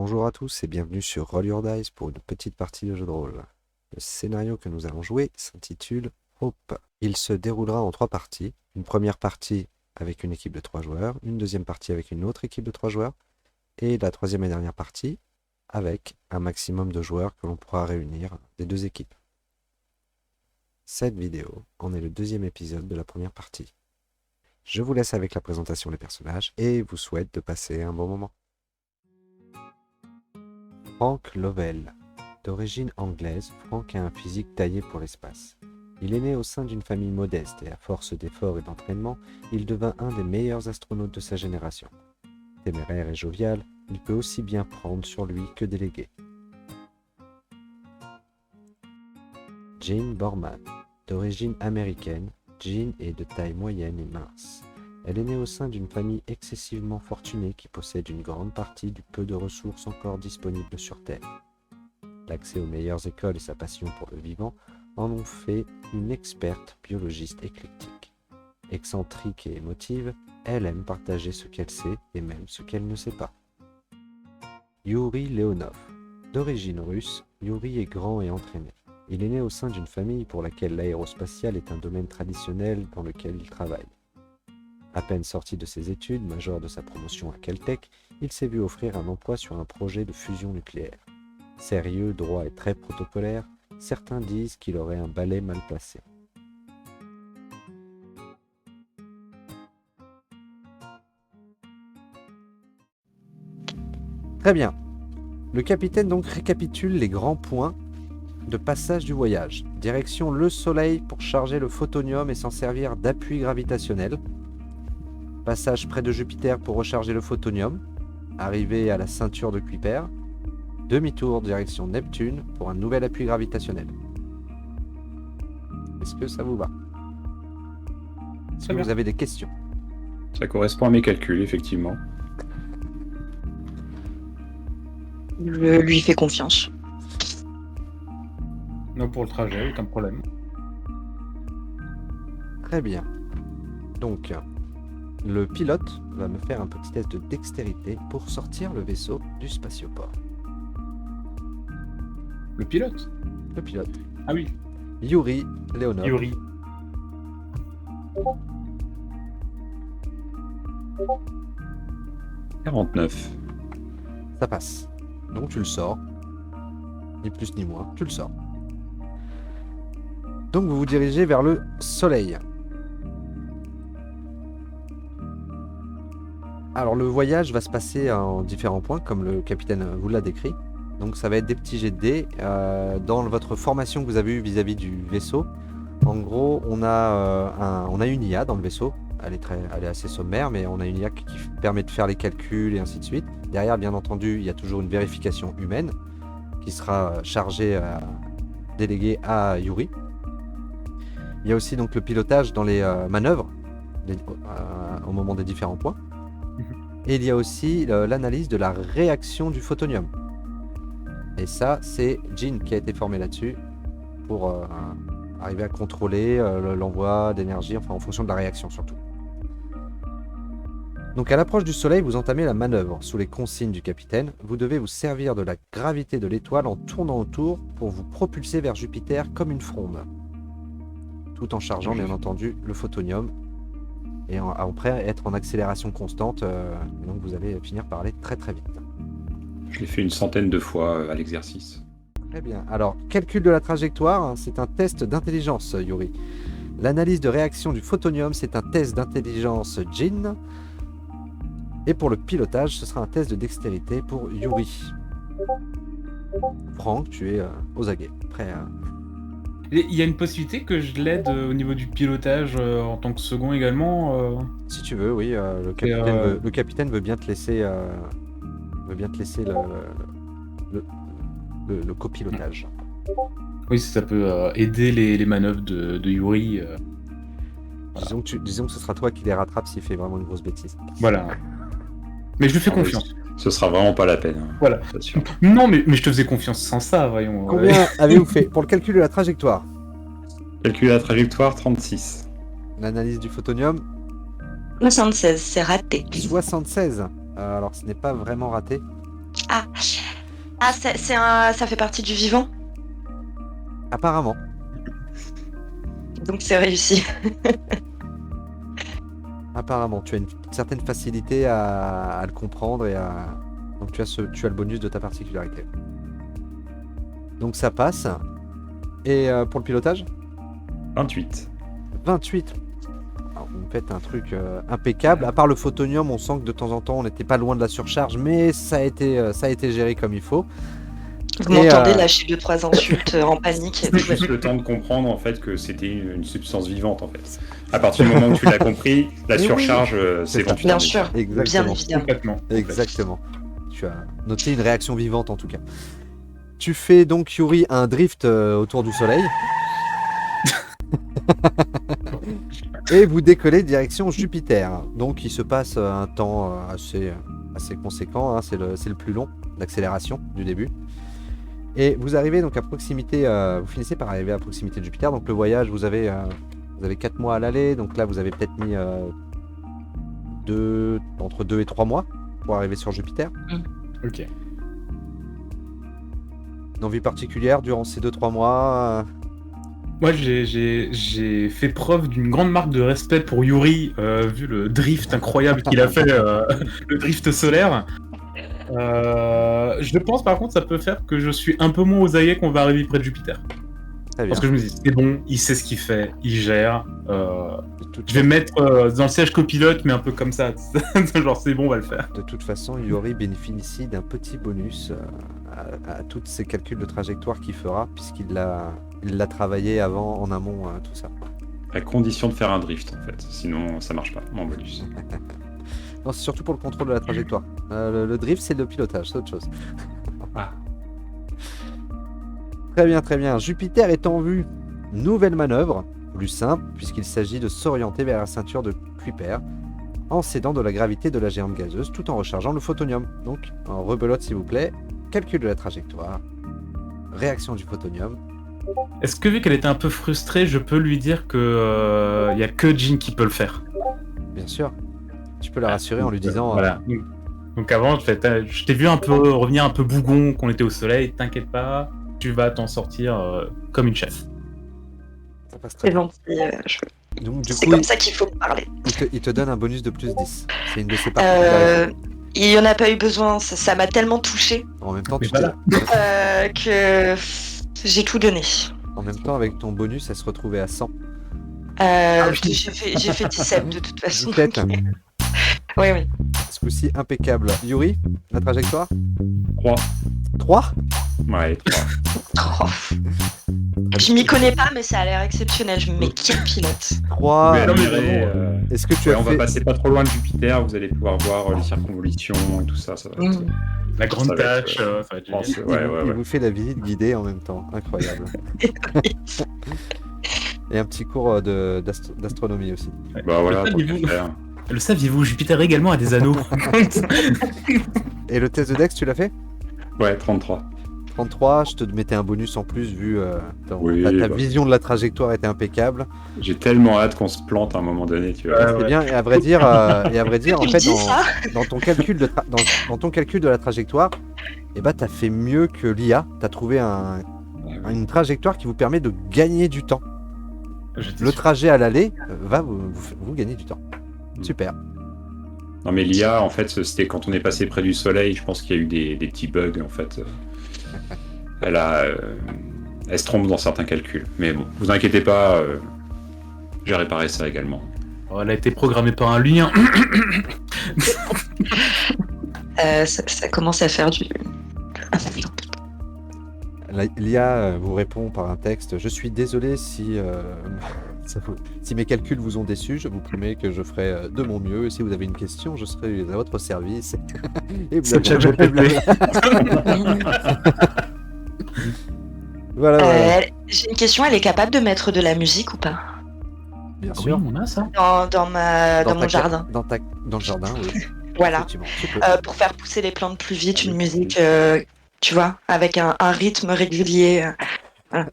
Bonjour à tous et bienvenue sur Roll Your Dice pour une petite partie de jeu de rôle. Le scénario que nous allons jouer s'intitule Hope. Il se déroulera en 3 parties. Une première partie avec une équipe de 3 joueurs, une deuxième partie avec une autre équipe de 3 joueurs, et la troisième et dernière partie avec un maximum de joueurs que l'on pourra réunir des 2 équipes. Cette vidéo en est le 2e épisode de la première partie. Je vous laisse avec la présentation des personnages et vous souhaite de passer un bon moment. Frank Lovell. D'origine anglaise, Frank a un physique taillé pour l'espace. Il est né au sein d'une famille modeste et à force d'efforts et d'entraînement, il devint un des meilleurs astronautes de sa génération. Téméraire et jovial, il peut aussi bien prendre sur lui que déléguer. Jean Borman. D'origine américaine, Jean est de taille moyenne et mince. Elle est née au sein d'une famille excessivement fortunée qui possède une grande partie du peu de ressources encore disponibles sur Terre. L'accès aux meilleures écoles et sa passion pour le vivant en ont fait une experte biologiste éclectique. Excentrique et émotive, elle aime partager ce qu'elle sait et même ce qu'elle ne sait pas. Yuri Leonov. D'origine russe, Yuri est grand et entraîné. Il est né au sein d'une famille pour laquelle l'aérospatiale est un domaine traditionnel dans lequel il travaille. À peine sorti de ses études, major de sa promotion à Caltech, il s'est vu offrir un emploi sur un projet de fusion nucléaire. Sérieux, droit et très protocolaire, certains disent qu'il aurait un balai mal placé. Très bien. Le capitaine donc récapitule les grands points de passage du voyage. Direction le Soleil pour charger le photonium et s'en servir d'appui gravitationnel. Passage près de Jupiter pour recharger le photonium. Arrivée à la ceinture de Kuiper. Demi-tour direction Neptune pour un nouvel appui gravitationnel. Est-ce que ça vous va? Est-ce que vous avez des questions? Ça correspond à mes calculs, effectivement. Je lui fais confiance. Non, pour le trajet, aucun problème. Très bien. Donc, le pilote va me faire un petit test de dextérité pour sortir le vaisseau du spatioport. Le pilote? Le pilote. Ah oui. Yuri Leonov. Yuri. « 49. Ça passe. Donc tu le sors. Ni plus ni moins, tu le sors. Donc vous vous dirigez vers le Soleil. Alors le voyage va se passer en différents points, comme le capitaine vous l'a décrit. Donc ça va être des petits jets de dés. Dans votre formation que vous avez eue vis-à-vis du vaisseau, en gros, on a une IA dans le vaisseau. Elle est assez sommaire, mais on a une IA qui permet de faire les calculs et ainsi de suite. Derrière, bien entendu, il y a toujours une vérification humaine qui sera chargée, déléguée à Yuri. Il y a aussi donc le pilotage dans les manœuvres au moment des différents points. Et il y a aussi l'analyse de la réaction du photonium. Et ça, c'est Jean qui a été formé là-dessus pour arriver à contrôler l'envoi d'énergie, enfin en fonction de la réaction surtout. Donc à l'approche du Soleil, vous entamez la manœuvre. Sous les consignes du capitaine, vous devez vous servir de la gravité de l'étoile en tournant autour pour vous propulser vers Jupiter comme une fronde. Tout en chargeant bien entendu le photonium et après être en accélération constante, donc vous allez finir par aller très très vite. Je l'ai fait une centaine de fois à l'exercice. Très bien. Alors, calcul de la trajectoire, c'est un test d'intelligence, Yuri. L'analyse de réaction du photonium, c'est un test d'intelligence, Jean. Et pour le pilotage, ce sera un test de dextérité pour Yuri. Franck, tu es aux aguets, prêt à... Il y a une possibilité que je l'aide au niveau du pilotage en tant que second également Si tu veux, oui. Le capitaine veut bien te laisser, le copilotage. Oui, ça peut aider les manœuvres de Yuri. Disons que ce sera toi qui les rattrape s'il fait vraiment une grosse bêtise. Voilà. Mais je lui fais confiance. Ce sera vraiment pas la peine. Hein. Voilà. Non, mais je te faisais confiance sans ça, voyons. Combien avez-vous fait pour le calcul de la trajectoire? Calcul de la trajectoire, 36. L'analyse du photonium? 76, c'est raté. 76. Alors ce n'est pas vraiment raté. Ah, ça fait partie du vivant, Apparemment. donc c'est réussi. Apparemment, tu as une certaine facilité à le comprendre et à... Donc tu as le bonus de ta particularité. Donc ça passe. Et pour le pilotage 28. 28. Alors, vous faites un truc impeccable. À part le photonium, on sent que de temps en temps, on n'était pas loin de la surcharge, mais ça a été géré comme il faut. Vous m'entendez lâcher 2-3 insultes en panique. C'est juste le temps de comprendre en fait que c'était une substance vivante en fait. À partir du moment où tu l'as compris, la Mais surcharge, c'est quand tu Bien t'en sûr, décharges. bien Exactement. évidemment. Complètement. Exactement. Tu as noté une réaction vivante en tout cas. Tu fais donc, Yuri, un drift autour du soleil. Et vous décollez direction Jupiter. Donc il se passe un temps assez conséquent, hein. C'est le plus long d'accélération du début. Et vous arrivez donc à proximité, vous finissez par arriver à proximité de Jupiter. Donc le voyage, vous avez 4 mois à l'aller. Donc là vous avez peut-être mis entre 2 et 3 mois pour arriver sur Jupiter. Ok. Une envie particulière durant ces 2-3 mois Moi, j'ai fait preuve d'une grande marque de respect pour Yuri, vu le drift incroyable qu'il a fait, le drift solaire. Je pense par contre ça peut faire que je suis un peu moins aux aguets qu'on va arriver près de Jupiter. Très bien. Parce que je me dis, c'est bon, il sait ce qu'il fait, il gère. De toute Je vais me mettre dans le siège copilote, mais un peu comme ça. Genre, c'est bon, on va le faire. De toute façon, Yuri bénéficie d'un petit bonus à tous ces calculs de trajectoire qu'il fera, puisqu'il l'a travaillé avant, en amont, tout ça. À condition de faire un drift en fait, sinon ça marche pas en bonus. Non, c'est surtout pour le contrôle de la trajectoire. Le drift, c'est le pilotage, c'est autre chose. Ah. Très bien, très bien. Jupiter est en vue. Nouvelle manœuvre, plus simple, puisqu'il s'agit de s'orienter vers la ceinture de Kuiper, en s'aidant de la gravité de la géante gazeuse, tout en rechargeant le photonium. Donc, en rebelote s'il vous plaît, calcul de la trajectoire, réaction du photonium. Est-ce que vu qu'elle était un peu frustrée, je peux lui dire que y a que Jean qui peut le faire? Bien sûr. Tu peux la rassurer en lui disant... Voilà. Donc avant, je t'ai vu un peu revenir un peu bougon, qu'on était au soleil, t'inquiète pas, tu vas t'en sortir comme une chef. Ça passe très C'est bien. gentil. Donc, du C'est coup, comme ça qu'il faut parler. il te donne un bonus de plus 10. C'est une de ses particularités. Il n'y en a pas eu besoin, ça m'a tellement touchée En même temps, Mais tu t'es- voilà. que j'ai tout donné. en même temps, avec ton bonus, elle se retrouvait à 100. J'ai fait 17 de toute façon. 17. Oui, oui. Ce coup-ci, impeccable. Yuri, la trajectoire 3. 3 Ouais, 3. Oh. Je m'y connais pas, mais ça a l'air exceptionnel. Je me mets quel pilote. 3. Mais non, mais admirer, vraiment, Est-ce que tu ouais, as on va fait... passer pas trop loin de Jupiter, vous allez pouvoir voir les circonvolutions et tout ça. Ça va être- La grande Ça va être, tâche, ça va être génial. pense- il, ouais, vous, ouais, il ouais. vous fait la visite guidée en même temps. Incroyable. Et un petit cours d'astronomie aussi. Bah voilà, Le tant qu'à saviez-vous, faire. le saviez-vous, Jupiter également a des anneaux. Et le test de Dex, tu l'as fait Ouais, 33. 33, je te mettais un bonus en plus vu Oui, ta bah. vision de la trajectoire était impeccable. J'ai tellement hâte qu'on se plante à un moment donné, tu vois. C'est bien, et à vrai dire, en Tu fait, dis ça dans ton calcul dans ton calcul de la trajectoire, eh ben, t'as fait mieux que l'IA. T'as trouvé une trajectoire qui vous permet de gagner du temps. J'étais Le sûr. trajet à l'aller va vous gagner du temps. Mm. Super. Non mais l'IA, en fait, c'était quand on est passé près du soleil, je pense qu'il y a eu des petits bugs, en fait. Elle se trompe dans certains calculs. Mais bon, vous inquiétez pas, j'ai réparé ça également. Oh, elle a été programmée par un lien. Ça commence à faire du. L'IA vous répond par un texte. Je suis désolé si mes calculs vous ont déçu. Je vous promets que je ferai de mon mieux. Et si vous avez une question, je serai à votre service. Et C'est blablabla. Voilà, voilà. J'ai une question, elle est capable de mettre de la musique ou pas? Bien Oui, sûr. on a ça. Dans mon jardin. Dans le jardin, oui. Voilà. Effectivement, tu peux. Pour faire pousser les plantes plus vite, une musique, tu vois, avec un rythme régulier. Voilà.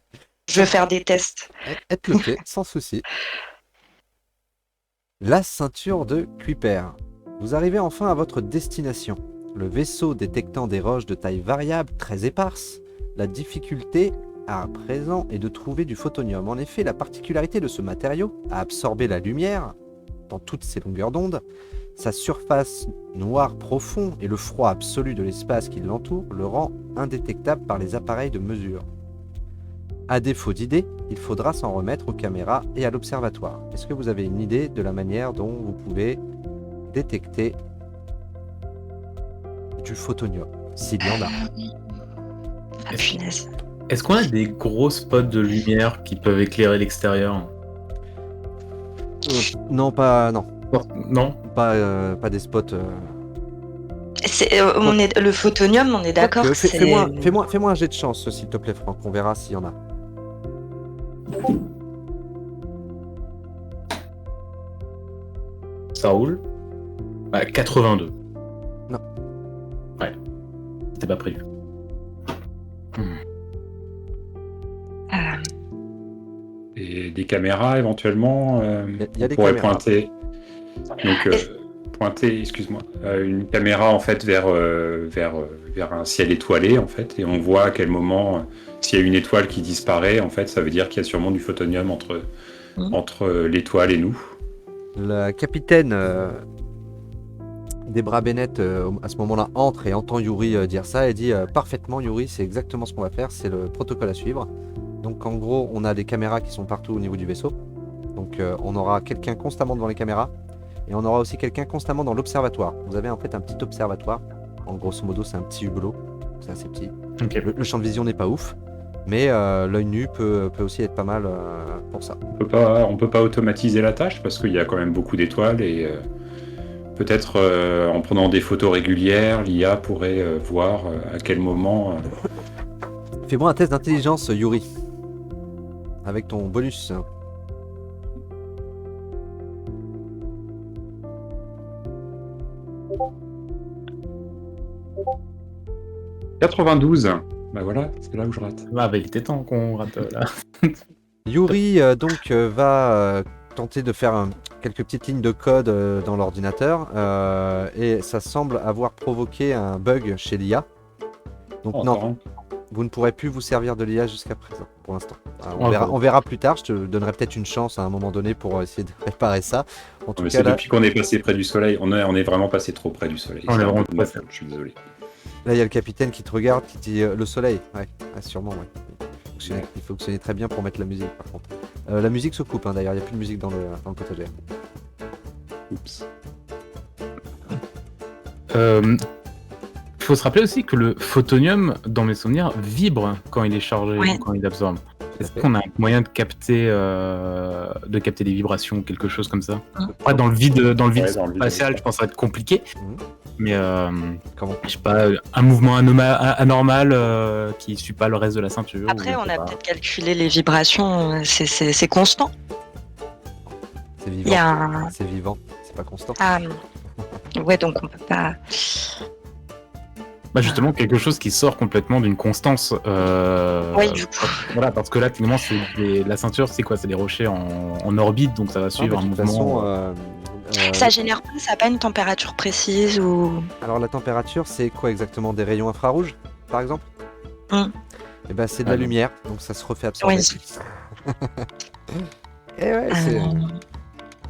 Je vais faire des tests. Être le fait, sans souci. La ceinture de Kuiper. Vous arrivez enfin à votre destination. le vaisseau détectant des roches de taille variable très éparses. La difficulté à présent est de trouver du photonium. En effet, la particularité de ce matériau à absorber la lumière dans toutes ses longueurs d'onde, sa surface noire profonde et le froid absolu de l'espace qui l'entoure le rend indétectable par les appareils de mesure. À défaut d'idée, il faudra s'en remettre aux caméras et à l'observatoire. Est-ce que vous avez une idée de la manière dont vous pouvez détecter du photonium, s'il y en a? Ah, punaise. Est-ce qu'on a des gros spots de lumière qui peuvent éclairer l'extérieur? Non, Non. pas des spots. Le photonium, on est d'accord que c'est... Fais-moi un jet de chance, s'il te plaît, Franck. On verra s'il y en a. Ça roule. 82. Non. Ouais. C'était pas prévu. Et des caméras éventuellement, Il y a des on pourrait caméras. pointer, excuse-moi, une caméra en fait vers un ciel étoilé en fait, et on voit à quel moment, s'il y a une étoile qui disparaît, en fait, ça veut dire qu'il y a sûrement du photonium entre l'étoile et nous. Le capitaine Debra Bennett, à ce moment-là, entre et entend Yuri dire ça et dit parfaitement, Yuri, c'est exactement ce qu'on va faire, c'est le protocole à suivre. Donc en gros, on a des caméras qui sont partout au niveau du vaisseau. Donc on aura quelqu'un constamment devant les caméras et on aura aussi quelqu'un constamment dans l'observatoire. Vous avez en fait un petit observatoire. En grosso modo, c'est un petit hublot. C'est assez petit. Ok. Le champ de vision n'est pas ouf, mais l'œil nu peut aussi être pas mal pour ça. On peut pas automatiser la tâche parce qu'il y a quand même beaucoup d'étoiles et peut-être en prenant des photos régulières, l'IA pourrait voir à quel moment. Fais-moi un test d'intelligence, Yuri. Avec ton bonus. « 92 ». Bah voilà, c'est là où je rate. Ah, bah, il était temps qu'on rate là. Yuri va tenter de faire quelques petites lignes de code dans l'ordinateur et ça semble avoir provoqué un bug chez l'IA. Donc non, vous ne pourrez plus vous servir de l'IA jusqu'à présent, pour l'instant. On verra plus tard, je te donnerai peut-être une chance à un moment donné pour essayer de réparer ça. En tout cas, là, depuis qu'on est passé près du soleil, on est vraiment passé trop près du soleil. On est vraiment ma faute, je suis désolé. là, il y a le capitaine qui te regarde, qui dit le soleil. Ouais, sûrement, ouais. Il fonctionnait très bien pour mettre la musique, par contre. La musique se coupe, d'ailleurs, il n'y a plus de musique dans le potager. Oups. Il faut se rappeler aussi que le photonium, dans mes souvenirs, vibre quand il est chargé ou quand il absorbe. Est-ce qu'on a un moyen de capter des vibrations ou quelque chose comme ça? Après, dans le vide spatial, je pense que ça va être compliqué. Mais Comment? je sais pas, un mouvement anormal qui suit pas le reste de la ceinture. Après, on a peut-être calculé les vibrations, c'est constant. C'est vivant. Il y a C'est vivant, c'est pas constant. Ah, ouais, donc on peut pas. Bah justement, quelque chose qui sort complètement d'une constance. Oui, du coup. Voilà, parce que là, techniquement, la ceinture, c'est quoi? C'est des rochers en orbite, donc ça va suivre un de toute mouvement. Ça n'a pas une température précise ou. Alors la température, c'est quoi exactement? Des rayons infrarouges, par exemple? Et ben c'est de la lumière, donc ça se refait absorber. Oui. Et ouais, c'est.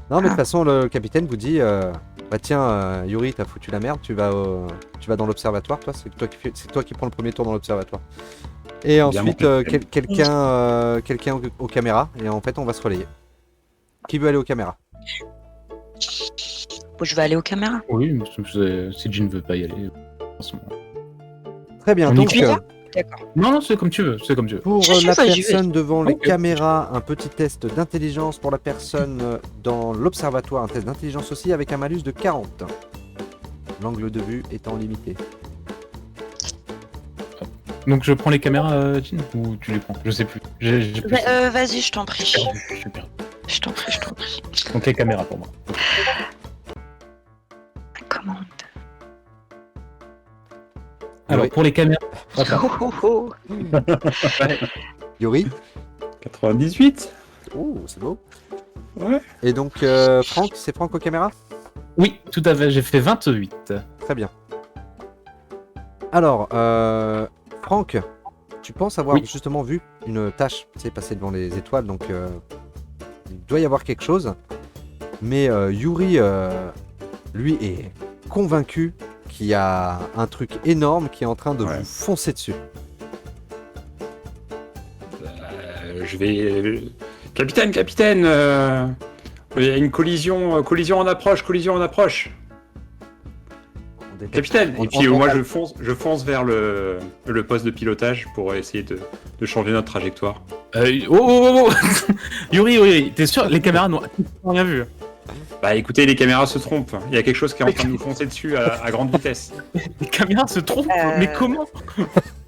Non, mais de toute façon, le capitaine vous dit bah tiens, Yuri, t'as foutu la merde, tu vas dans l'observatoire, toi, c'est toi qui prends le premier tour dans l'observatoire. Et ensuite, quelqu'un aux caméras, et en fait, on va se relayer. Qui veut aller aux caméras? Je vais aller aux caméras. Oui, si Jean ne veut pas y aller. Très bien, On y donc. D'accord. Non, c'est comme tu veux, Pour la personne devant les caméras, un petit test d'intelligence. Pour la personne dans l'observatoire, un test d'intelligence aussi avec un malus de 40. L'angle de vue étant limité. Donc je prends les caméras, Jean, ou tu les prends? Je sais plus. Vas-y, je t'en prie. Super. Je t'en prie. Donc les caméras pour moi. Commande. Alors Yuri. pour les caméras. Yuri? 98. Oh, c'est beau. Ouais. Et donc, Franck, c'est Franck aux caméras? Oui, tout à fait, j'ai fait 28. Très bien. Alors, Franck, tu penses avoir Oui. justement vu une tache passer devant les étoiles, donc il doit y avoir quelque chose. Mais Yuri, lui, est convaincu qu'il y a un truc énorme qui est en train de Ouais. vous foncer dessus. Je vais. Capitaine, il y a une collision en approche. On détecte- Capitaine. on- Et puis on- moi je fonce vers le poste de pilotage pour essayer de changer notre trajectoire. Oh. Yuri, t'es sûr? Les caméras n'ont rien vu. Bah écoutez, les caméras se trompent. Il y a quelque chose qui est en train de nous foncer dessus à grande vitesse. Les caméras se trompent. Mais comment?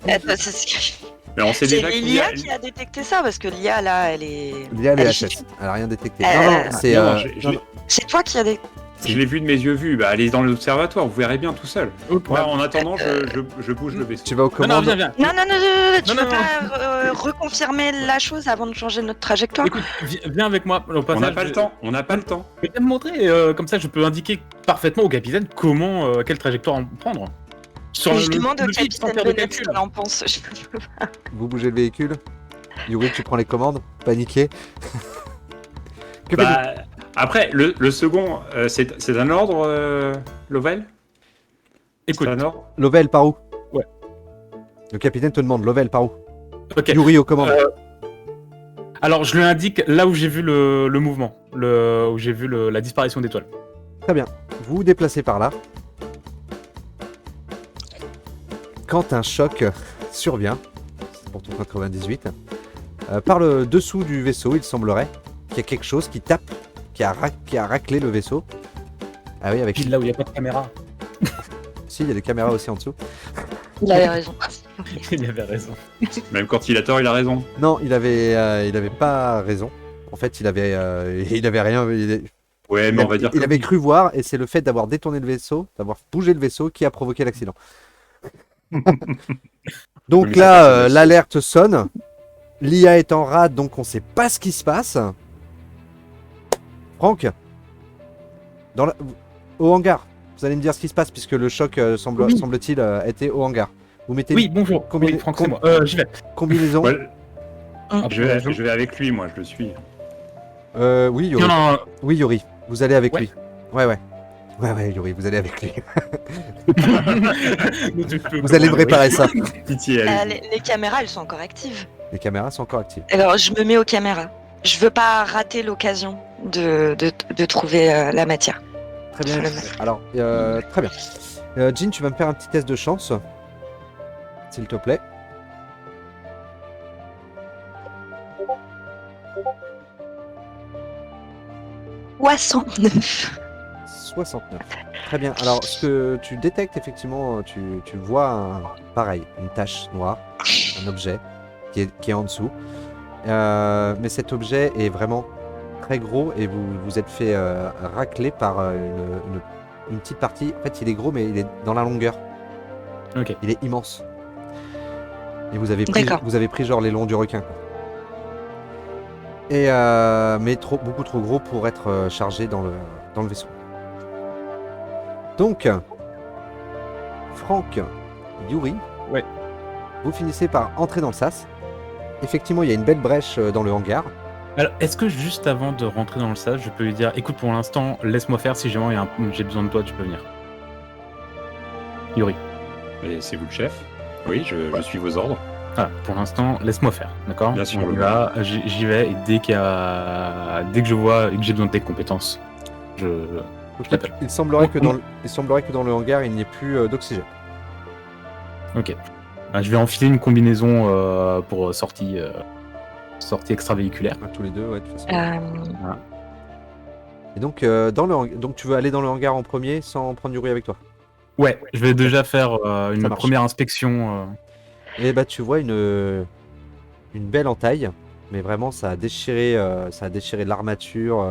Attends, c'est Mais on sait c'est déjà qu'il y a. l'IA qui a détecté ça, parce que l'IA, là, elle est... L'IA, elle est Elle HS. Elle a rien détecté. Euh, Non, c'est... Non, non, C'est toi qui as des... je l'ai vu de mes yeux vus. Bah allez dans l'observatoire, vous verrez bien tout seul. Ok. Ouais, en attendant, je bouge le vaisseau. tu vas aux Non, commandes. viens. Non, tu Non, peux pas reconfirmer la chose avant de changer notre trajectoire? Écoute, viens avec moi. Au On passage, n'a pas le temps. Je vais te montrer, comme ça je peux indiquer parfaitement au capitaine comment, quelle trajectoire prendre. Sur Je demande au le vide, sans capitaine faire de Bennett ce calcul. qu'il en pense. Vous bougez le véhicule. Yuri, tu prends les commandes. Paniqué. Que faites-vous Bah, après, le second, c'est un ordre, Lovell? Écoute, C'est un ordre? Lovell, par où? Ouais. Le capitaine te demande, Lovell, par où? ok. Yuri aux commandes. Alors je lui indique là où j'ai vu le mouvement, où j'ai vu la disparition d'étoiles. Très bien. Vous vous déplacez par là. Quand un choc survient, c'est pour ton 98, par le dessous du vaisseau, il semblerait qu'il y a quelque chose qui tape, qui a raclé le vaisseau. Ah oui, avec... Pile là où il n'y a pas de caméra. Si, il y a des caméras aussi en dessous. Il avait raison. Il avait raison. Même quand il a tort, il a raison. Non, il avait pas raison. En fait, il avait rien... Ouais, mais on va dire il que avait oui. cru voir, et c'est le fait d'avoir détourné le vaisseau, d'avoir bougé le vaisseau, qui a provoqué l'accident. Donc Oui, mais ça, là, personne ne l'alerte sonne. L'IA est en rade, donc on sait pas ce qui se passe. Franck, au hangar, vous allez me dire ce qui se passe, puisque le choc semble-t-il était au hangar. Vous mettez Oui, bonjour. Combien- Oui, Franck, c'est moi. J'y vais. combinaison. Ouais, Ah, je vais avec lui, moi, je le suis. Oui, Yuri. Non. Oui, Yuri, vous allez avec Ouais. lui. Ouais, Yuri, vous allez avec lui. Vous allez me réparer ça. Pitié, allez. Les caméras, elles sont encore actives. Les caméras sont encore actives. Alors, je me mets aux caméras. Je veux pas rater l'occasion de trouver la matière. Très bien. Le- Alors, très bien. Jean, tu vas me faire un petit test de chance, s'il te plaît. « 69. 69. Très bien. Alors, ce que tu détectes, effectivement, tu vois pareil, une tache noire, un objet qui est en dessous. Mais cet objet est vraiment très gros et vous êtes fait racler par une petite partie. En fait, il est gros, mais il est dans la longueur. Ok. Il est immense. Et vous avez D'accord. pris genre les longs du requin, quoi. Et mais beaucoup trop gros pour être chargé dans le vaisseau. Donc, Franck, Yuri, Ouais. vous finissez par entrer dans le sas. Effectivement, il y a une belle brèche dans le hangar. Alors, est-ce que juste avant de rentrer dans le sas, je peux lui dire, écoute, pour l'instant, laisse-moi faire, si jamais j'ai besoin de toi, tu peux venir. Yuri. Et c'est vous le chef? Oui, je suis vos ordres. Voilà, pour l'instant, laisse-moi faire, d'accord? Bien sûr, On y le va, j'y vais, et dès que je vois que j'ai besoin de tes compétences, je t'appelle. Il semblerait que dans le hangar, il n'y ait plus d'oxygène. Ok. Je vais enfiler une combinaison pour sortie extravéhiculaire. Tous les deux, ouais, de toute façon. Et donc, donc, tu veux aller dans le hangar en premier sans prendre Yuri avec toi. Ouais, je vais déjà faire Ça une marche. première inspection. Et bah, tu vois une belle entaille, mais vraiment, ça a déchiré l'armature,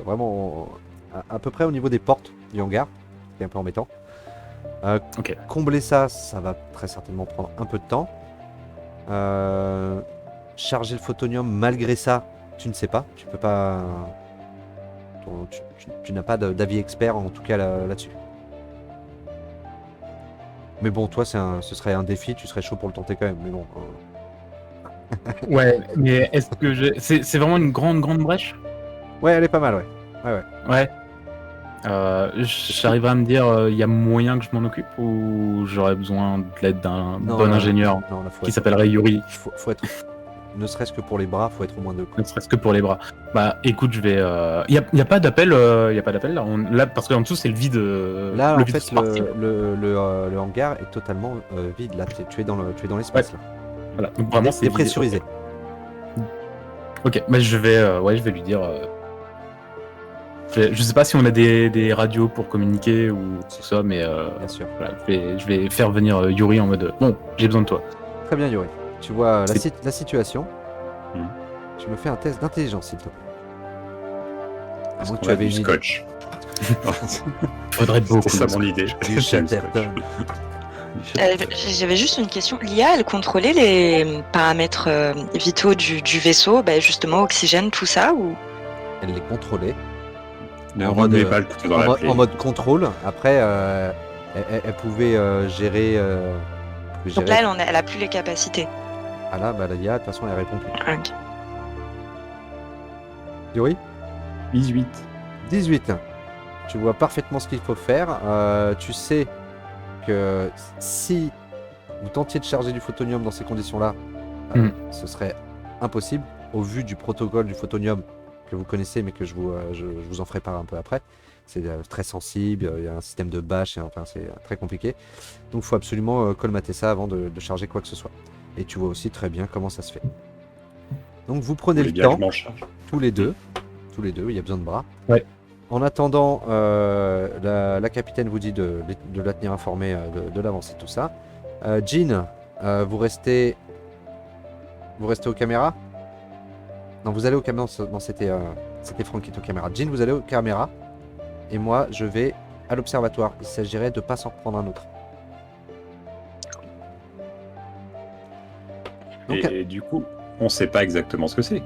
vraiment à peu près au niveau des portes du hangar, c'est un peu embêtant. Ok. Combler ça va très certainement prendre un peu de temps. Charger le photonium, malgré ça, tu ne sais pas, tu peux pas. Tu n'as pas d'avis expert en tout cas là-dessus. Mais bon, toi, ce serait un défi, tu serais chaud pour le tenter quand même. Mais bon. Ouais, mais est-ce que c'est vraiment une grande brèche? Ouais, elle est pas mal, ouais. Ouais. J'arriverai à me dire, il y a moyen que je m'en occupe ou j'aurais besoin de l'aide d'un Non, bon non, ingénieur Non, là, qui s'appellerait Yuri, faut être. Ne serait-ce que pour les bras, faut être au moins deux. ne serait-ce que pour les bras. Bah écoute, je vais. Y a pas d'appel, y a pas d'appel là. Là parce qu'en dessous c'est le vide. Là, le en vide fait, sportif. le hangar est totalement vide. Là, tu es dans l'espace. Là. Voilà. Donc vraiment c'est dépressurisé. Ok, bah je vais lui dire. Je sais pas si on a des radios pour communiquer ou tout ça, mais Bien sûr. voilà, je vais faire venir Yuri en mode bon, j'ai besoin de toi. Très bien, Yuri. Tu vois C'est- la situation. Mhm. Tu me fais un test d'intelligence, s'il te plaît. À Est-ce moins que qu'on tu a avais du une idée. scotch. Faudrait beaucoup. C'est ça mon idée. Du J'aime le Chatterton. J'avais juste une question. L'IA, elle contrôlait les paramètres vitaux du vaisseau, bah, justement oxygène, tout ça, ou Elle les contrôlait. Ne En mode, remets pas le couteau dans la plaie. en mode contrôle. Après, elle pouvait gérer. donc là, elle a plus les capacités. Ah là, bah, la IA, de toute façon, elle répond plus. Ok. Yuri 18. 18. Tu vois parfaitement ce qu'il faut faire. Tu sais que si vous tentiez de charger du photonium dans ces conditions-là, ce serait impossible au vu du protocole du photonium que vous connaissez, mais que je vous en ferai part un peu après. C'est très sensible, il y a un système de bâche, enfin c'est très compliqué. Donc il faut absolument colmater ça avant de charger quoi que ce soit. Et tu vois aussi très bien comment ça se fait. Donc vous prenez le temps, tous les deux, il y a besoin de bras. Ouais. En attendant, la capitaine vous dit de la tenir informée de l'avancée, tout ça. Jean, vous restez aux caméras? Non, vous allez aux caméras. Non, c'était Franck qui était aux caméras. Jean, vous allez aux caméras. Et moi, je vais à l'observatoire. Il s'agirait de ne pas s'en reprendre un autre. Donc, Et du coup, on sait pas exactement ce que c'est.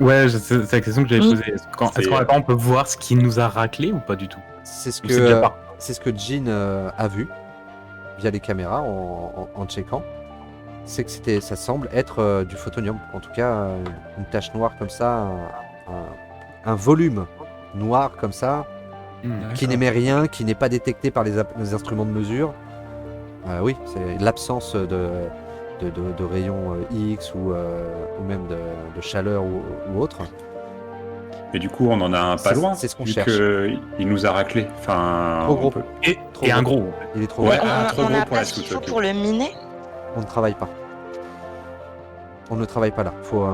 Ouais, c'est la question que j'avais posée. Est-ce qu'on peut voir ce qui nous a raclé ou pas du tout? c'est ce C'est que Jean a vu via les caméras en checkant. C'est que ça semble être du photonium. En tout cas, une tache noire comme ça, un volume noir comme ça, qui n'émet rien, qui n'est pas détecté par les instruments de mesure. Oui, c'est l'absence de rayons X ou même de chaleur ou autre. Et du coup, on en a un pas loin. C'est ce qu'on vu cherche. Il nous a raclé. Enfin, Trop gros. Et un gros. Il est trop Ouais. gros. Trop On gros n'a pour la pas ce qu'il soute, faut ok. pour le miner. On ne travaille pas. On ne travaille pas là. Faut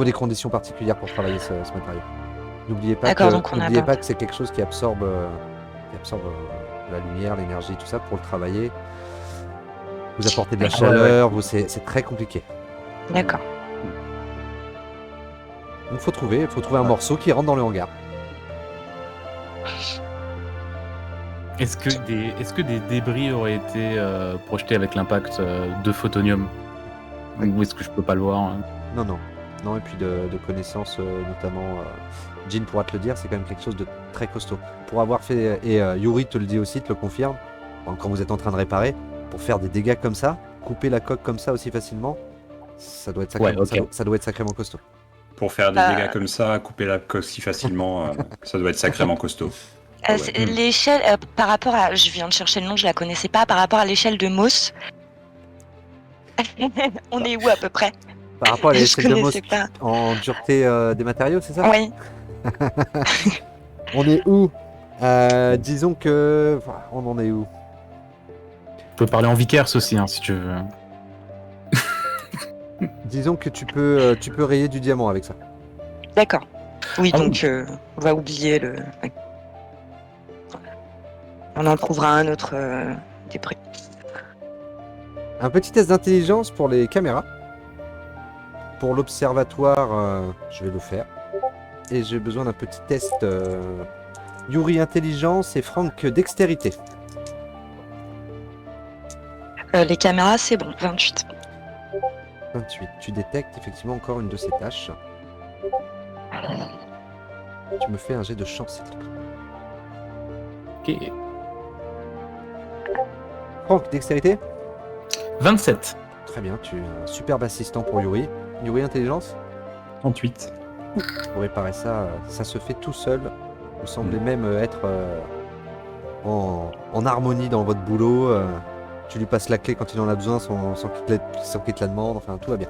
des conditions particulières pour travailler ce matériau. N'oubliez pas D'accord, donc on n'a pas. que c'est quelque chose qui absorbe la lumière, l'énergie, tout ça pour le travailler. Vous apportez de la chaleur, c'est très compliqué. D'accord. Donc faut trouver un morceau qui rentre dans le hangar. Est-ce que des débris auraient été projetés avec l'impact de photonium? Ou est-ce que je peux pas le voir, hein? Non, et puis de connaissances, notamment, Jean pourra te le dire, c'est quand même quelque chose de très costaud. Pour avoir fait, et Yuri te le dit aussi, te le confirme, quand vous êtes en train de réparer, pour faire des dégâts comme ça, couper la coque comme ça aussi facilement, ça doit être sacrément costaud. Pour faire des dégâts comme ça, couper la coque si facilement, ça doit être sacrément costaud. L'échelle, par rapport à... Je viens de chercher le nom, je la connaissais pas. Par rapport à l'échelle de Moss, on est où à peu près? Par rapport à l'échelle de Moss pas. en dureté des matériaux, c'est ça? Oui. On est où? Disons que... On en est où? Tu peux parler en Vickers aussi, hein, si tu veux. Disons que tu peux rayer du diamant avec ça. D'accord. Oui, Ah donc on va oublier le... On en trouvera un autre débris. Un petit test d'intelligence pour les caméras. Pour l'observatoire, je vais le faire. Et j'ai besoin d'un petit test Yuri intelligence et Franck dextérité. Les caméras, c'est bon, 28. 28. Tu détectes effectivement encore une de ces tâches. Tu me fais un jet de chance, s'il te plaît. Ok. Franck, dextérité? 27. Très bien, tu es un superbe assistant pour Yuri. Yuri, intelligence? 38. Pour réparer ça, ça se fait tout seul. Vous semblez même être en harmonie dans votre boulot. Tu lui passes la clé quand il en a besoin sans qu'il te la demande. Enfin, tout va bien.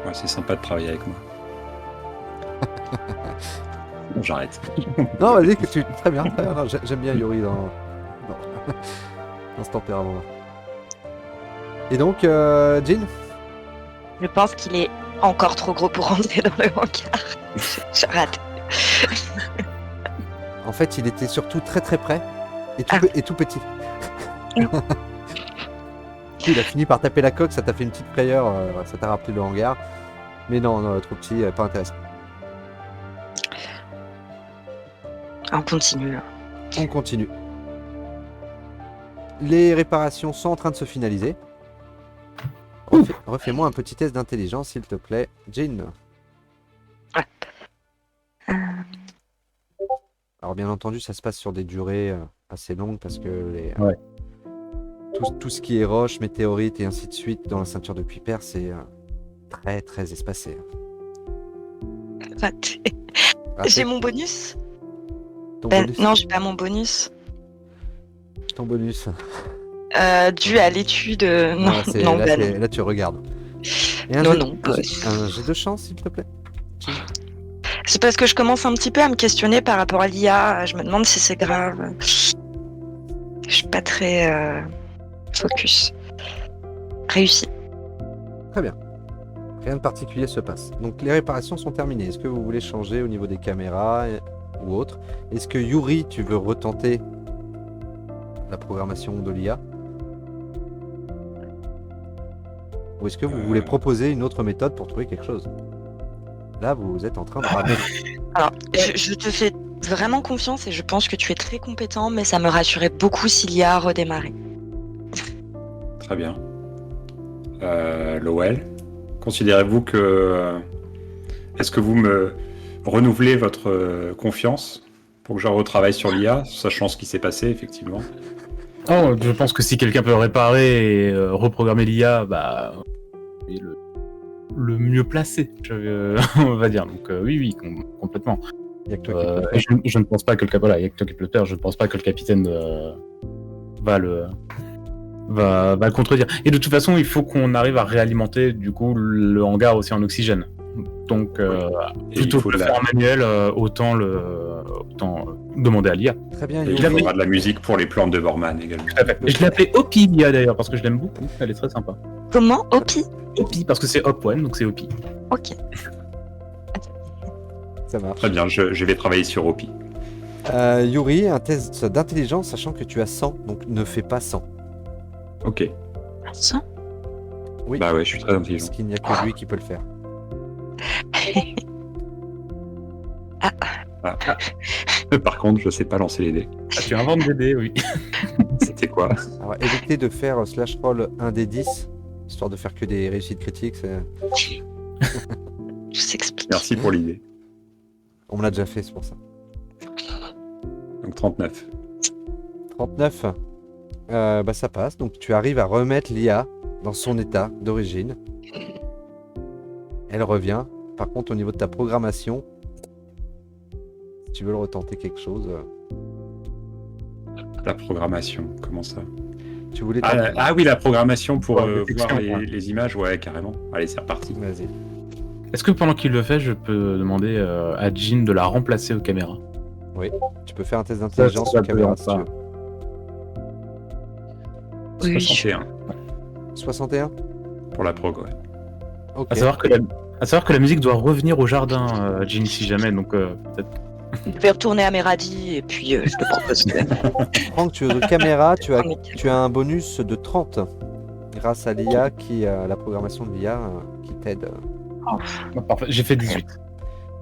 Ouais, c'est sympa de travailler avec moi. Bon, j'arrête. Non, vas-y, très bien. Très bien. Non, j'aime bien Yuri dans ce tempérament-là. Et donc, Jean? Je pense qu'il est encore trop gros pour rentrer dans le hangar. Je rate. En fait, il était surtout très très près et tout petit. Il a fini par taper la coque, ça t'a fait une petite frayeur, ça t'a rappelé le hangar. Mais non, trop petit, pas intéressant. On continue. On continue. Les réparations sont en train de se finaliser. Refais-moi un petit test d'intelligence, s'il te plaît, Jean. Alors bien entendu, ça se passe sur des durées assez longues parce que tout ce qui est roche, météorite et ainsi de suite dans la ceinture de Kuiper, c'est très très espacé. Raté. Raté. J'ai mon bonus? Ton bonus. Non, j'ai pas mon bonus. Ton bonus. Dû à l'étude. Non, là, tu regardes. Et un jet de chance, s'il te plaît. C'est parce que je commence un petit peu à me questionner par rapport à l'IA. Je me demande si c'est grave. Je suis pas très focus. Réussi. Très bien. Rien de particulier se passe. Donc les réparations sont terminées. Est-ce que vous voulez changer au niveau des caméras ou autre? Est-ce que Yuri, tu veux retenter la programmation de l'IA? Ou est-ce que vous voulez proposer une autre méthode pour trouver quelque chose? Là, vous êtes en train de ramer. Alors, je te fais vraiment confiance et je pense que tu es très compétent, mais ça me rassurait beaucoup si l'IA a redémarré. Très bien. Lowell, considérez-vous que... Est-ce que vous me renouvelez votre confiance pour que je retravaille sur l'IA, sachant ce qui s'est passé, effectivement? Oh, je pense que si quelqu'un peut réparer et reprogrammer l'IA, bah, il est le mieux placé, on va dire. Donc oui, complètement. Il y a que toi qui peux le faire. Je ne pense pas que il y a que toi qui peux le faire. Je ne pense pas que le capitaine va le contredire. Et de toute façon, il faut qu'on arrive à réalimenter du coup le hangar aussi en oxygène. Donc plutôt que de le faire en manuel, autant demander à l'IA. Très bien. Et il faudra de la musique pour les plantes de Borman également. Et je l'ai appelée Hopi l'IA d'ailleurs parce que je l'aime beaucoup. Elle est très sympa. Comment? Hopi? Hopi parce que c'est Hop One, donc c'est Hopi. Ok. Ça marche. Très bien, je vais travailler sur Hopi. Yuri, un test d'intelligence, sachant que tu as 100, donc ne fais pas 100. Ok. 100? Oui. Bah ouais, je suis très intelligent. Parce qu'il n'y a que lui qui peut le faire. Par contre, je sais pas lancer les dés. Ah, tu inventes des dés, oui. C'était quoi? Alors, évitez de faire slash roll 1 des 10, histoire de faire que des réussites critiques. Je s'explique. Merci pour l'idée. On me l'a déjà fait, c'est pour ça. Donc 39. 39. Bah ça passe, donc tu arrives à remettre l'IA dans son état d'origine. Elle revient. Par contre, au niveau de ta programmation, si tu veux le retenter quelque chose... La programmation, comment ça? Tu voulais... Ah oui, la programmation pour détection, voir les images, ouais, carrément. Allez, c'est reparti. Vas-y. Est-ce que pendant qu'il le fait, je peux demander à Jean de la remplacer aux caméras? Oui, tu peux faire un test d'intelligence Ça sur caméra si peut tu veux. Oui. 61 61. pour la prog, ouais. Ok. À savoir que la musique doit revenir au jardin, Jean, si jamais, donc peut-être. Je vais retourner à mes radis et puis je te propose. Franck, tu veux de caméra, tu as un bonus de 30 grâce à l'IA la programmation de l'IA qui t'aide. Parfait, j'ai fait 18.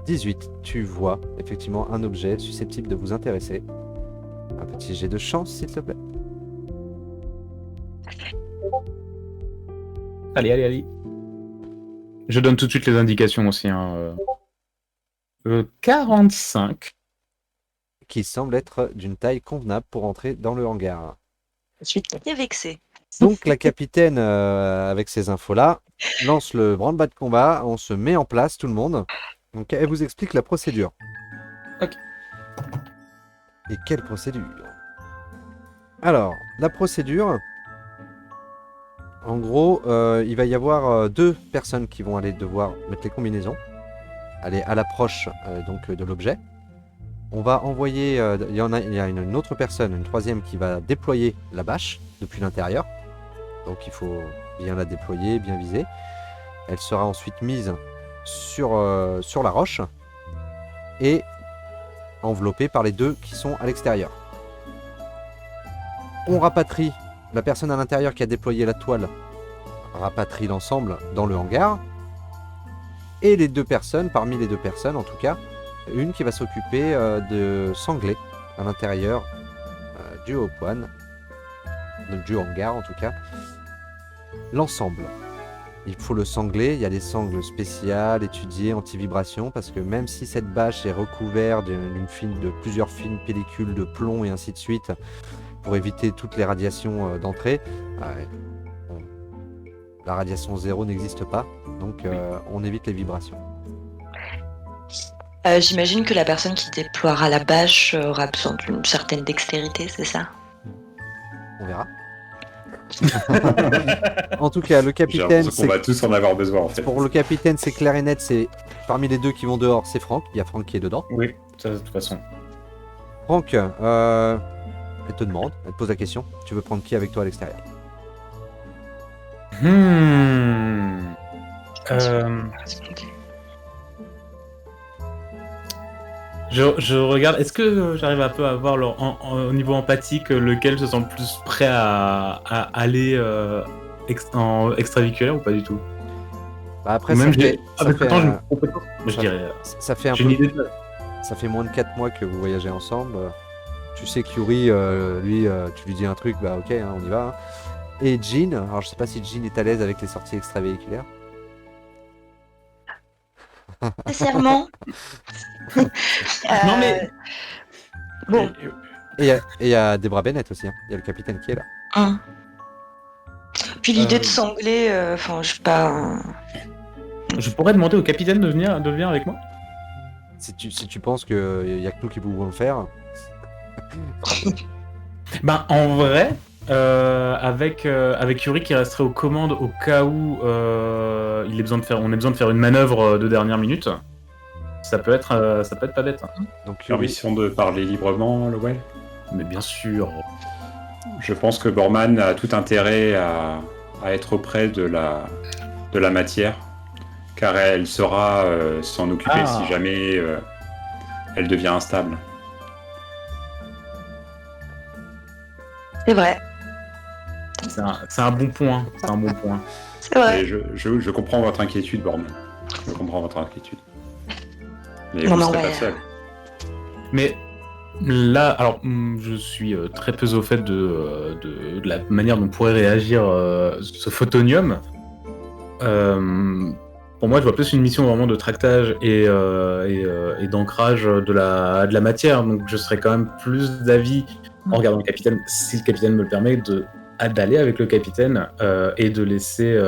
18, tu vois effectivement un objet susceptible de vous intéresser. Un petit jet de chance, s'il te plaît. Allez. Je donne tout de suite les indications aussi. 45. Qui semble être d'une taille convenable pour entrer dans le hangar. Je suis très vexée. Donc la capitaine, avec ces infos-là, lance le branle-bas de combat. On se met en place, tout le monde. Donc elle vous explique la procédure. Ok. Et quelle procédure? Alors, la procédure, en gros, il va y avoir 2 personnes qui vont aller devoir mettre les combinaisons, aller à l'approche donc de l'objet. On va envoyer, il y a une autre personne, une troisième, qui va déployer la bâche depuis l'intérieur. Donc il faut bien la déployer, bien viser. Elle sera ensuite mise sur la roche et enveloppée par les 2 qui sont à l'extérieur. On rapatrie la personne à l'intérieur qui a déployé la toile, rapatrie l'ensemble dans le hangar. Et les 2 personnes, parmi les 2 personnes en tout cas, une qui va s'occuper de sangler à l'intérieur du Hop-One, du hangar en tout cas, l'ensemble. Il faut le sangler, il y a des sangles spéciales, étudiées, anti-vibration, parce que même si cette bâche est recouverte de plusieurs fines pellicules de plomb et ainsi de suite, pour éviter toutes les radiations d'entrée, la radiation zéro n'existe pas, donc on évite les vibrations. J'imagine que la personne qui déploiera la bâche aura besoin d'une certaine dextérité, c'est ça? On verra. En tout cas, le J'ai capitaine, l'impression qu'on va tous en avoir besoin en fait. pour le capitaine, c'est clair et net. C'est parmi les 2 qui vont dehors, c'est Franck. Il y a Franck qui est dedans. Oui, ça de toute façon. Franck, elle te demande, elle te pose la question. Tu veux prendre qui avec toi à l'extérieur? Je regarde, est-ce que j'arrive un peu à voir au niveau empathique lequel se sent le plus prêt à aller en extraviculaire ou pas du tout? Bah après, Même ça fait un j'ai peu, une idée de... ça fait moins de 4 mois que vous voyagez ensemble. Tu sais que Yuri, lui, tu lui dis un truc, bah ok, hein, on y va. Hein. Et Jean, alors je sais pas si Jean est à l'aise avec les sorties extravéhiculaires. Sincèrement. Non mais... Bon. Et il y a Debra Bennett aussi, hein. Il y a le capitaine qui est là. Puis l'idée de sangler, enfin, je sais pas. Je pourrais demander au capitaine de venir avec moi? Si tu penses qu'il y a que nous qui pouvons le faire. Ben en vrai, avec Yuri qui resterait aux commandes au cas où on ait besoin de faire une manœuvre de dernière minute, ça peut être pas bête. Hein. Donc Permission de parler librement, Lowell? Mais bien sûr. Je pense que Borman a tout intérêt à être auprès de la matière, car elle saura s'en occuper si jamais elle devient instable. C'est vrai. C'est un bon point. C'est un bon point. C'est vrai. Et je comprends votre inquiétude, Borman. Je comprends votre inquiétude. Mais Non, vous mais serez on va pas seul. Mais là, alors, je suis très peu au fait de la manière dont pourrait réagir ce photonium. Pour moi, je vois plus une mission vraiment de tractage et d'ancrage de la matière. Donc, je serais quand même plus d'avis, en regardant le capitaine, si le capitaine me le permet, d'aller avec le capitaine et de laisser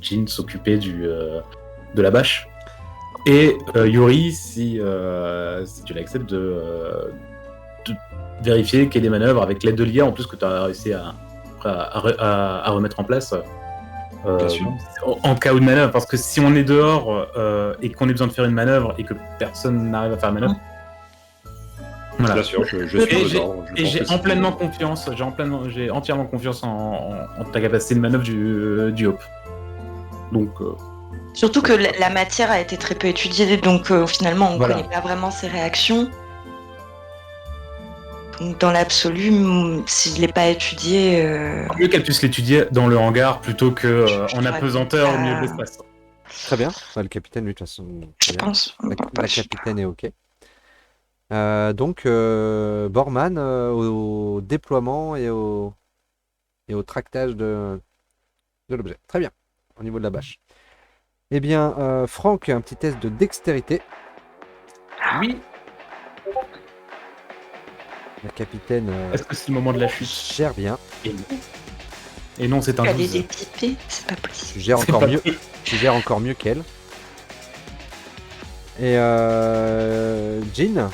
Jean s'occuper de la bâche. Et Yuri, si tu l'acceptes, de vérifier qu'il y ait des manœuvres avec l'aide de l'IA, en plus que tu as réussi à remettre en place. Bien sûr. En cas de manœuvre, parce que si on est dehors et qu'on ait besoin de faire une manœuvre et que personne n'arrive à faire la manœuvre, voilà. Bien sûr, je suis dedans. Et j'ai entièrement confiance en ta capacité de manœuvre du Hope. Donc. Surtout que la matière a été très peu étudiée, donc finalement on ne connaît pas vraiment ses réactions. Donc dans l'absolu, s'il n'est pas étudié... Mieux qu'elle puisse l'étudier dans le hangar plutôt qu'en apesanteur au milieu de l'espace. Très bien, le capitaine, lui, de toute façon... Je pense. La capitaine est OK. Donc, Borman, au déploiement et au tractage de l'objet. Très bien, au niveau de la bâche. Eh bien, Franck, un petit test de dextérité. Oui. La capitaine Est-ce que c'est le moment de la chute? gère bien. Et non, c'est un Elle est 12. dépipée, c'est pas possible. Tu gères C'est encore pas mieux. possible. Tu gères encore mieux qu'elle. Et Jean,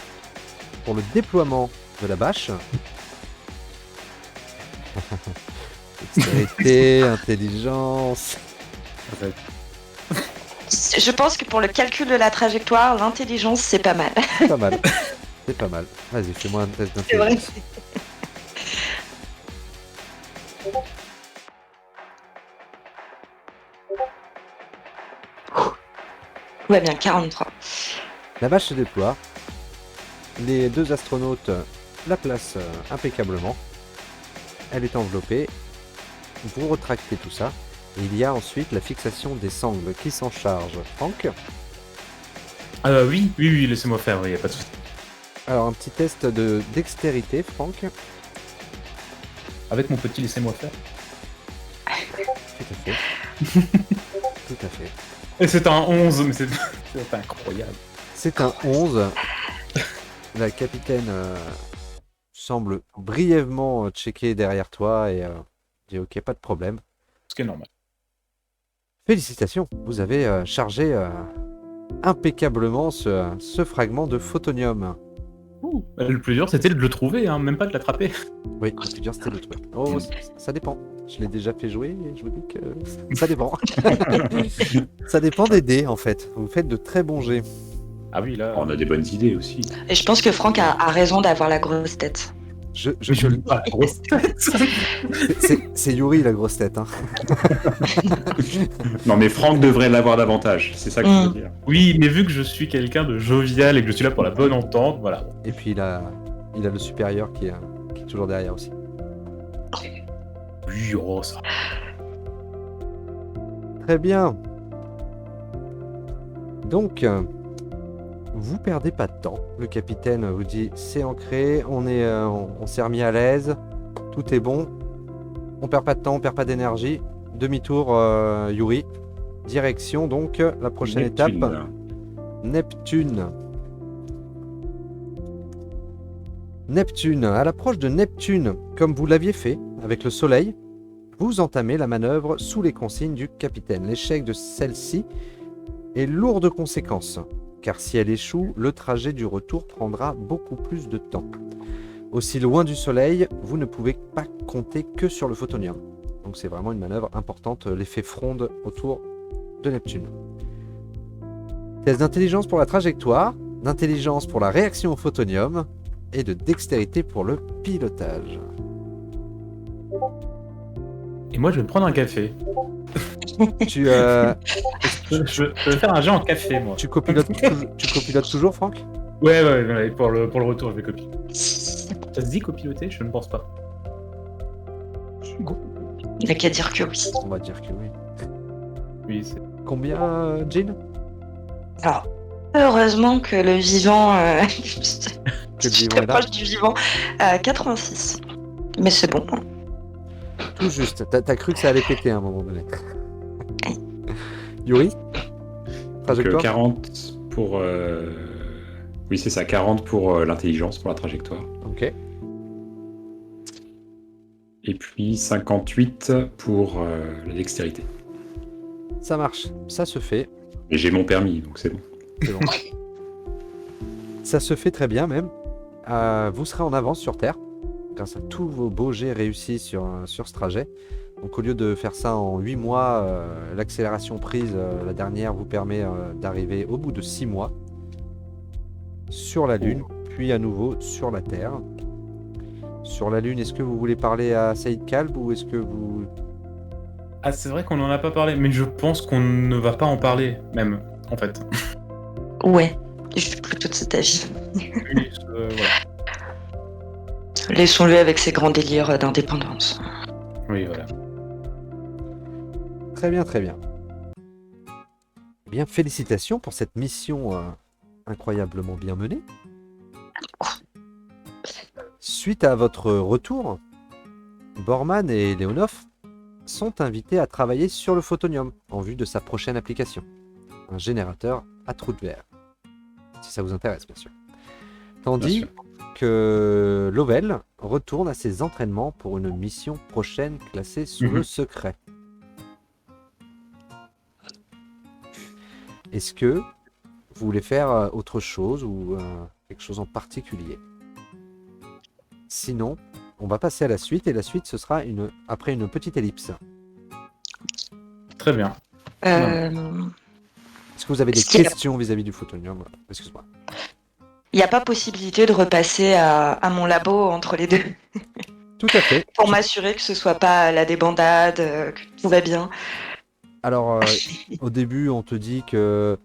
pour le déploiement de la bâche. Dextérité, intelligence. Je pense que pour le calcul de la trajectoire, l'intelligence, c'est pas mal. C'est pas mal. C'est pas mal. Vas-y, fais-moi un test C'est vrai. d'intelligence. Ouais, bien, 43. La bâche se déploie. Les deux astronautes la placent impeccablement. Elle est enveloppée. Vous retractez tout ça. Il y a ensuite la fixation des sangles qui s'en charge. Franck. Oui, laissez-moi faire, il n'y a pas de souci. Alors un petit test de dextérité, Franck. Avec mon petit, laissez-moi faire. Tout à fait. Tout à fait. Et c'est un 11, mais c'est c'est incroyable. C'est un 11. La capitaine semble brièvement checker derrière toi et dit ok, pas de problème. Ce qui est normal. Félicitations, vous avez chargé impeccablement ce fragment de photonium. Le plus dur, c'était de le trouver, hein, même pas de l'attraper. Oui, le plus dur c'était le truc. Oh, ça dépend. Je l'ai déjà fait jouer et je vous dis que ça dépend. Ça dépend des dés en fait. Vous faites de très bons jets. Ah oui, là. On a des bonnes idées aussi. Et je pense que Franck a raison d'avoir la grosse tête. Je Je lis pas la grosse tête. c'est Yuri la grosse tête. Hein. Non, mais Franck devrait l'avoir davantage. C'est ça que je veux dire. Oui, mais vu que je suis quelqu'un de jovial et que je suis là pour la bonne entente, voilà. Et puis il a le supérieur qui est toujours derrière aussi. Oui, oh, ça. Très bien. Donc, vous perdez pas de temps. Le capitaine vous dit c'est ancré, on s'est remis à l'aise, tout est bon. On perd pas de temps, on perd pas d'énergie. Demi-tour, Yuri. Direction donc la prochaine étape, Neptune. Neptune. À l'approche de Neptune, comme vous l'aviez fait avec le Soleil, vous entamez la manœuvre sous les consignes du capitaine. L'échec de celle-ci est lourd de conséquences, car si elle échoue, le trajet du retour prendra beaucoup plus de temps. Aussi loin du Soleil, vous ne pouvez pas compter que sur le photonium. Donc c'est vraiment une manœuvre importante, l'effet fronde autour de Neptune. Test d'intelligence pour la trajectoire, d'intelligence pour la réaction au photonium, et de dextérité pour le pilotage. Et moi, je vais me prendre un café. Tu Je vais faire un jet en café, moi. copilotes toujours, Franck? Ouais, pour le retour, je vais copier. Ça se dit copiloter? Je ne pense pas. Il n'a qu'à dire que oui. On va dire que oui. Oui, c'est... Combien, Jean? Alors, heureusement que le vivant... Que le je suis vivant est très là. proche du vivant. 86. Mais c'est bon. Tout juste. T'as cru que ça allait péter à un moment donné. Yuri? Donc, Trajectoire? 40 pour... Oui, c'est ça, 40 pour l'intelligence, pour la trajectoire. Ok. Et puis 58 pour la dextérité. Ça marche. Ça se fait. Et j'ai mon permis, donc c'est bon. C'est bon. Ça se fait très bien même. Vous serez en avance sur Terre grâce à tous vos beaux jets réussis sur ce trajet. Donc au lieu de faire ça en 8 mois, l'accélération prise, la dernière, vous permet d'arriver au bout de 6 mois sur la Lune, puis à nouveau sur la Terre. Sur la Lune, est-ce que vous voulez parler à Saïd Kalb ou est-ce que vous... Ah, c'est vrai qu'on n'en a pas parlé, mais je pense qu'on ne va pas en parler, même, en fait. Ouais, je suis plutôt de cet avis. Oui, voilà. Laissons-le avec ses grands délires d'indépendance. Oui, voilà. Très bien, très bien. Eh bien, félicitations pour cette mission incroyablement bien menée. Suite à votre retour, Borman et Leonov sont invités à travailler sur le photonium en vue de sa prochaine application, un générateur à trous de verre, si ça vous intéresse bien sûr. Tandis Bien sûr. que Lovell retourne à ses entraînements pour une mission prochaine classée sous le secret. Est-ce que vous voulez faire autre chose ou quelque chose en particulier? Sinon, on va passer à la suite et la suite ce sera après une petite ellipse. Très bien. Est-ce que vous avez des Est-ce qu'il y a- questions vis-à-vis du photonium? Excuse-moi. Il n'y a pas possibilité de repasser à mon labo entre les deux Tout à fait. pour m'assurer que ce soit pas la débandade, que tout va bien. Alors, au début, on te dit que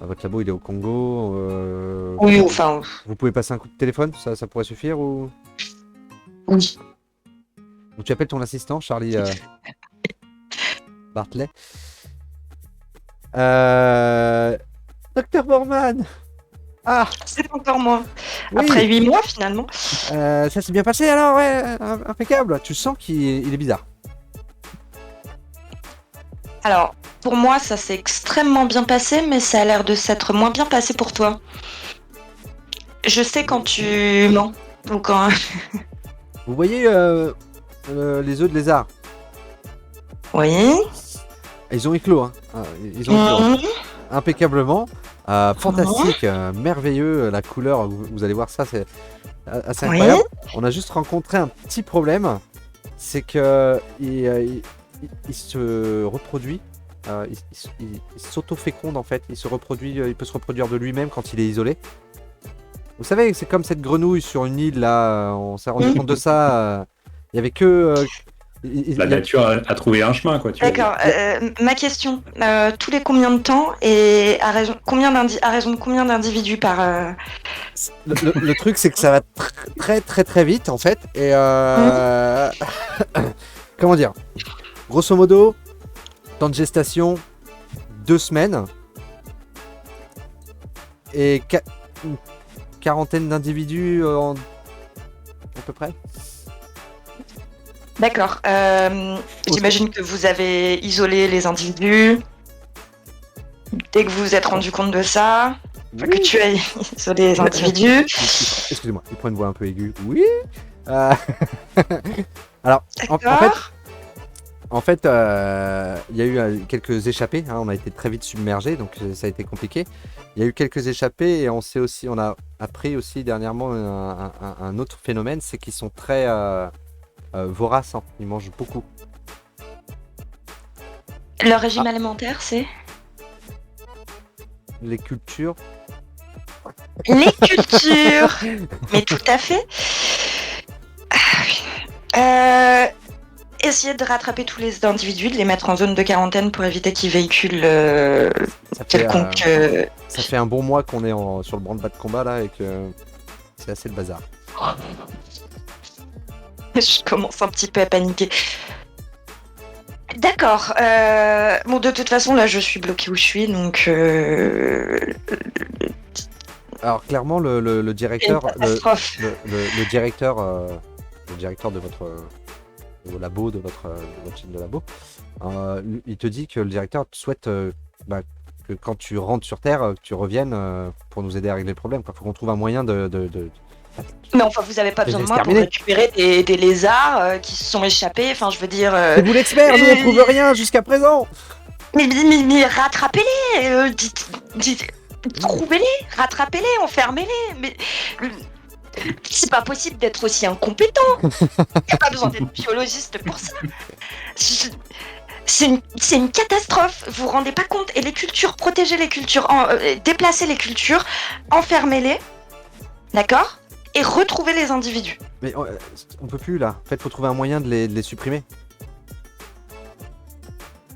votre labo il est au Congo. Oui, enfin, Vous pouvez passer un coup de téléphone, ça pourrait suffire ou... oui. Donc tu appelles ton assistant, Charlie Bartley. Docteur Borman. Ah, C'est encore moi. oui. Après 8 mois, finalement. Ça s'est bien passé alors, ouais, impeccable. Tu sens qu'il est bizarre. Alors, pour moi, ça s'est extrêmement bien passé, mais ça a l'air de s'être moins bien passé pour toi. Je sais quand tu mens. Ou quand... Vous voyez les œufs de lézard? Oui. Ils ont éclos, hein. Ils ont éclos, hein. Mhm. Impeccablement. Fantastique, merveilleux, la couleur, vous allez voir ça, c'est assez Oui. incroyable. On a juste rencontré un petit problème, c'est que il se reproduit, il s'auto-féconde en fait, il peut se reproduire de lui-même quand il est isolé. Vous savez, c'est comme cette grenouille sur une île là, on s'est rendu compte de ça, il y avait que... La nature a trouvé un chemin, quoi. D'accord. Ma question, tous les combien de temps et à raison de combien d'individus par... Le truc, c'est que ça va très très très vite en fait. Et comment dire? Grosso modo, temps de gestation 2 semaines et une quarantaine d'individus à peu près. D'accord. J'imagine que vous avez isolé les individus. Dès que vous vous êtes rendu compte de ça, que tu as isolé les individus. Excusez-moi, il prend une voix un peu aiguë. Oui. Alors, en fait, il y a eu quelques échappées. Hein, on a été très vite submergés, donc ça a été compliqué. Il y a eu quelques échappées et on a appris aussi dernièrement un autre phénomène, c'est qu'ils sont très voraces. Hein, ils mangent beaucoup. Leur régime alimentaire, c'est Les cultures. les cultures. Mais tout à fait. Essayez de rattraper tous les individus, de les mettre en zone de quarantaine pour éviter qu'ils véhiculent quelconque... Ça fait un bon mois qu'on est sur le branle-bas de combat là et que c'est assez le bazar. Je commence un petit peu à paniquer. D'accord. Bon, de toute façon, là, je suis bloquée où je suis, donc... Alors clairement, le directeur, catastrophe. le directeur de votre labo, de votre chaîne de labo, il te dit que le directeur souhaite que quand tu rentres sur Terre, que tu reviennes pour nous aider à régler le problème. Il faut qu'on trouve un moyen de... Mais enfin, vous avez pas besoin de moi pour récupérer des lézards qui se sont échappés. Enfin, je veux dire. C'est vous l'expert, nous on trouve rien jusqu'à présent. Mais rattrapez-les, trouvez-les, rattrapez-les, enfermez-les. Mais c'est pas possible d'être aussi incompétent. Y a pas besoin d'être biologiste pour ça. C'est une catastrophe. Vous vous rendez pas compte? Et les cultures, protégez les cultures, déplacez les cultures, enfermez-les, d'accord? Et retrouver les individus. Mais on peut plus là. En fait, faut trouver un moyen de les supprimer.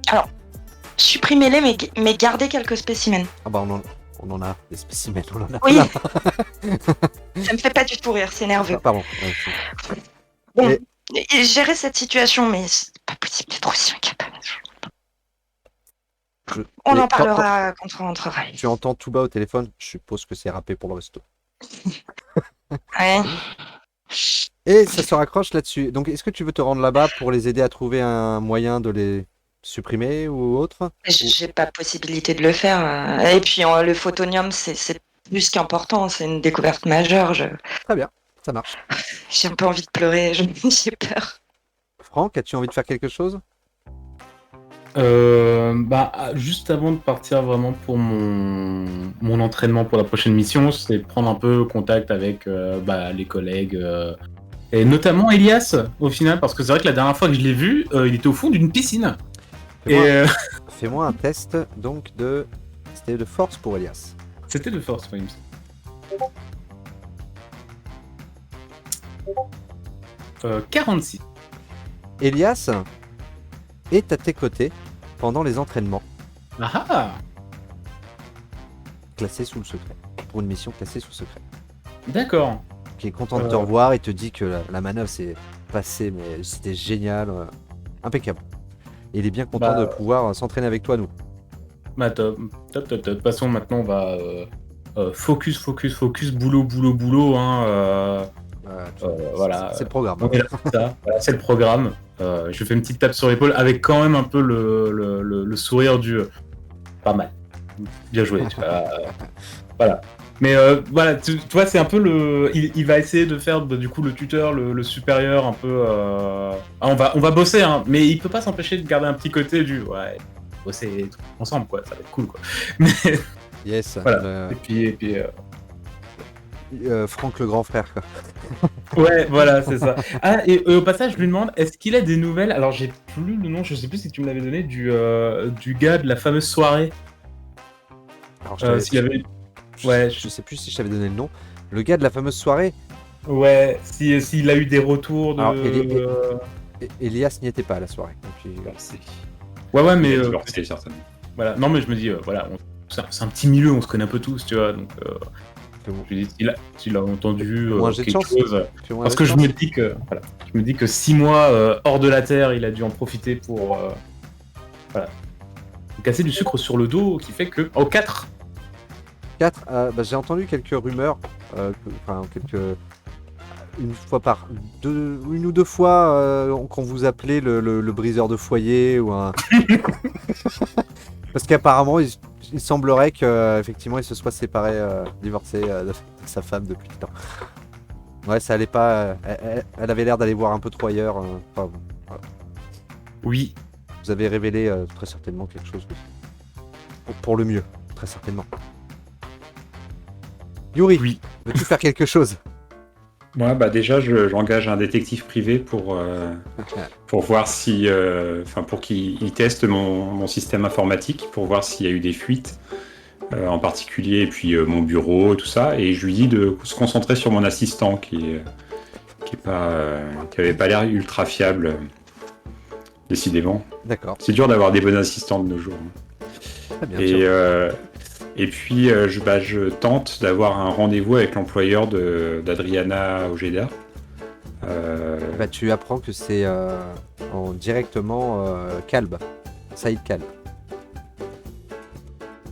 Alors, supprimez-les, mais gardez quelques spécimens. Ah bah on en a des spécimens, on en a Oui. plein. Ça me fait pas du tout rire, c'est nerveux. Ah, pardon. Bon, Et- gérer cette situation, mais c'est pas possible d'être aussi incapable. On en parlera quand on rentrera. Tu entends tout bas au téléphone. Je suppose que c'est râpé pour le resto. Ouais. Et ça se raccroche là-dessus. Donc, est-ce que tu veux te rendre là-bas pour les aider à trouver un moyen de les supprimer ou autre? J'ai pas possibilité de le faire. Et puis le photonium, c'est plus qu'important. C'est une découverte majeure. Très bien. Ça marche. J'ai un peu envie de pleurer, j'ai peur. Franck, as-tu envie de faire quelque chose? Juste avant de partir vraiment pour mon entraînement pour la prochaine mission, c'est prendre un peu contact avec les collègues et notamment Elias au final, parce que c'est vrai que la dernière fois que je l'ai vu, il était au fond d'une piscine. Fais-moi un test donc c'était de force pour Elias. C'était de force, oui. 46. Elias est à tes côtés pendant les entraînements, Ah classés sous le secret. Pour une mission classée sous secret. d'accord. Qui est content de te revoir et te dit que la manœuvre s'est passée, mais c'était génial. Impeccable. Et il est bien content de pouvoir s'entraîner avec toi, nous. Top. De toute façon, maintenant, on va focus, boulot, hein. Voilà. C'est le programme. On est là pour ça. Voilà, c'est le programme. Je fais une petite tape sur l'épaule avec quand même un peu le sourire du pas mal. Bien joué. Voilà. Mais voilà, tu vois, c'est un peu il va essayer de faire du coup le tuteur, le supérieur, un peu. On va bosser, hein, mais il peut pas s'empêcher de garder un petit côté du bosser ensemble, quoi. Ça va être cool, quoi. Mais Yes. voilà. Et puis Franck le grand frère, quoi. Ouais, voilà, c'est ça. Ah, et au passage, je lui demande, est-ce qu'il a des nouvelles? Alors, j'ai plus le nom, je sais plus si tu me l'avais donné, du gars de la fameuse soirée. Alors, s'il avait... je sais plus si je t'avais donné le nom. Le gars de la fameuse soirée. Ouais, s'il a eu des retours de... Alors, Elias n'y était pas à la soirée. Donc, Ouais, mais... c'est certainement. Voilà, non, mais je me dis, voilà, c'est un petit milieu, on se connaît un peu tous, tu vois, donc... Je lui dis, s'il a entendu quelque chose... Parce que je me dis que 6 mois hors de la Terre, il a dû en profiter pour... voilà. Casser du sucre sur le dos, qui fait que... Oh, 4 j'ai entendu quelques rumeurs, une ou deux fois qu'on vous appelait le briseur de foyer ou un... Parce qu'apparemment il semblerait qu'effectivement il se soit séparé, divorcé de sa femme depuis le temps. Ouais, ça allait pas, elle avait l'air d'aller voir un peu trop ailleurs. Voilà. Oui. Vous avez révélé très certainement quelque chose pour le mieux, très certainement. Yuri, oui. Veux-tu faire quelque chose? Moi, déjà, j'engage un détective privé pour voir si, pour qu'il teste mon système informatique, pour voir s'il y a eu des fuites, en particulier, et puis mon bureau, tout ça. Et je lui dis de se concentrer sur mon assistant, qui avait pas l'air ultra fiable, décidément. D'accord. C'est dur d'avoir des bons assistants de nos jours. Très bien. Et puis, je tente d'avoir un rendez-vous avec l'employeur d'Adriana Ojeda. Tu apprends que c'est directement Kalb, Saïd Kalb.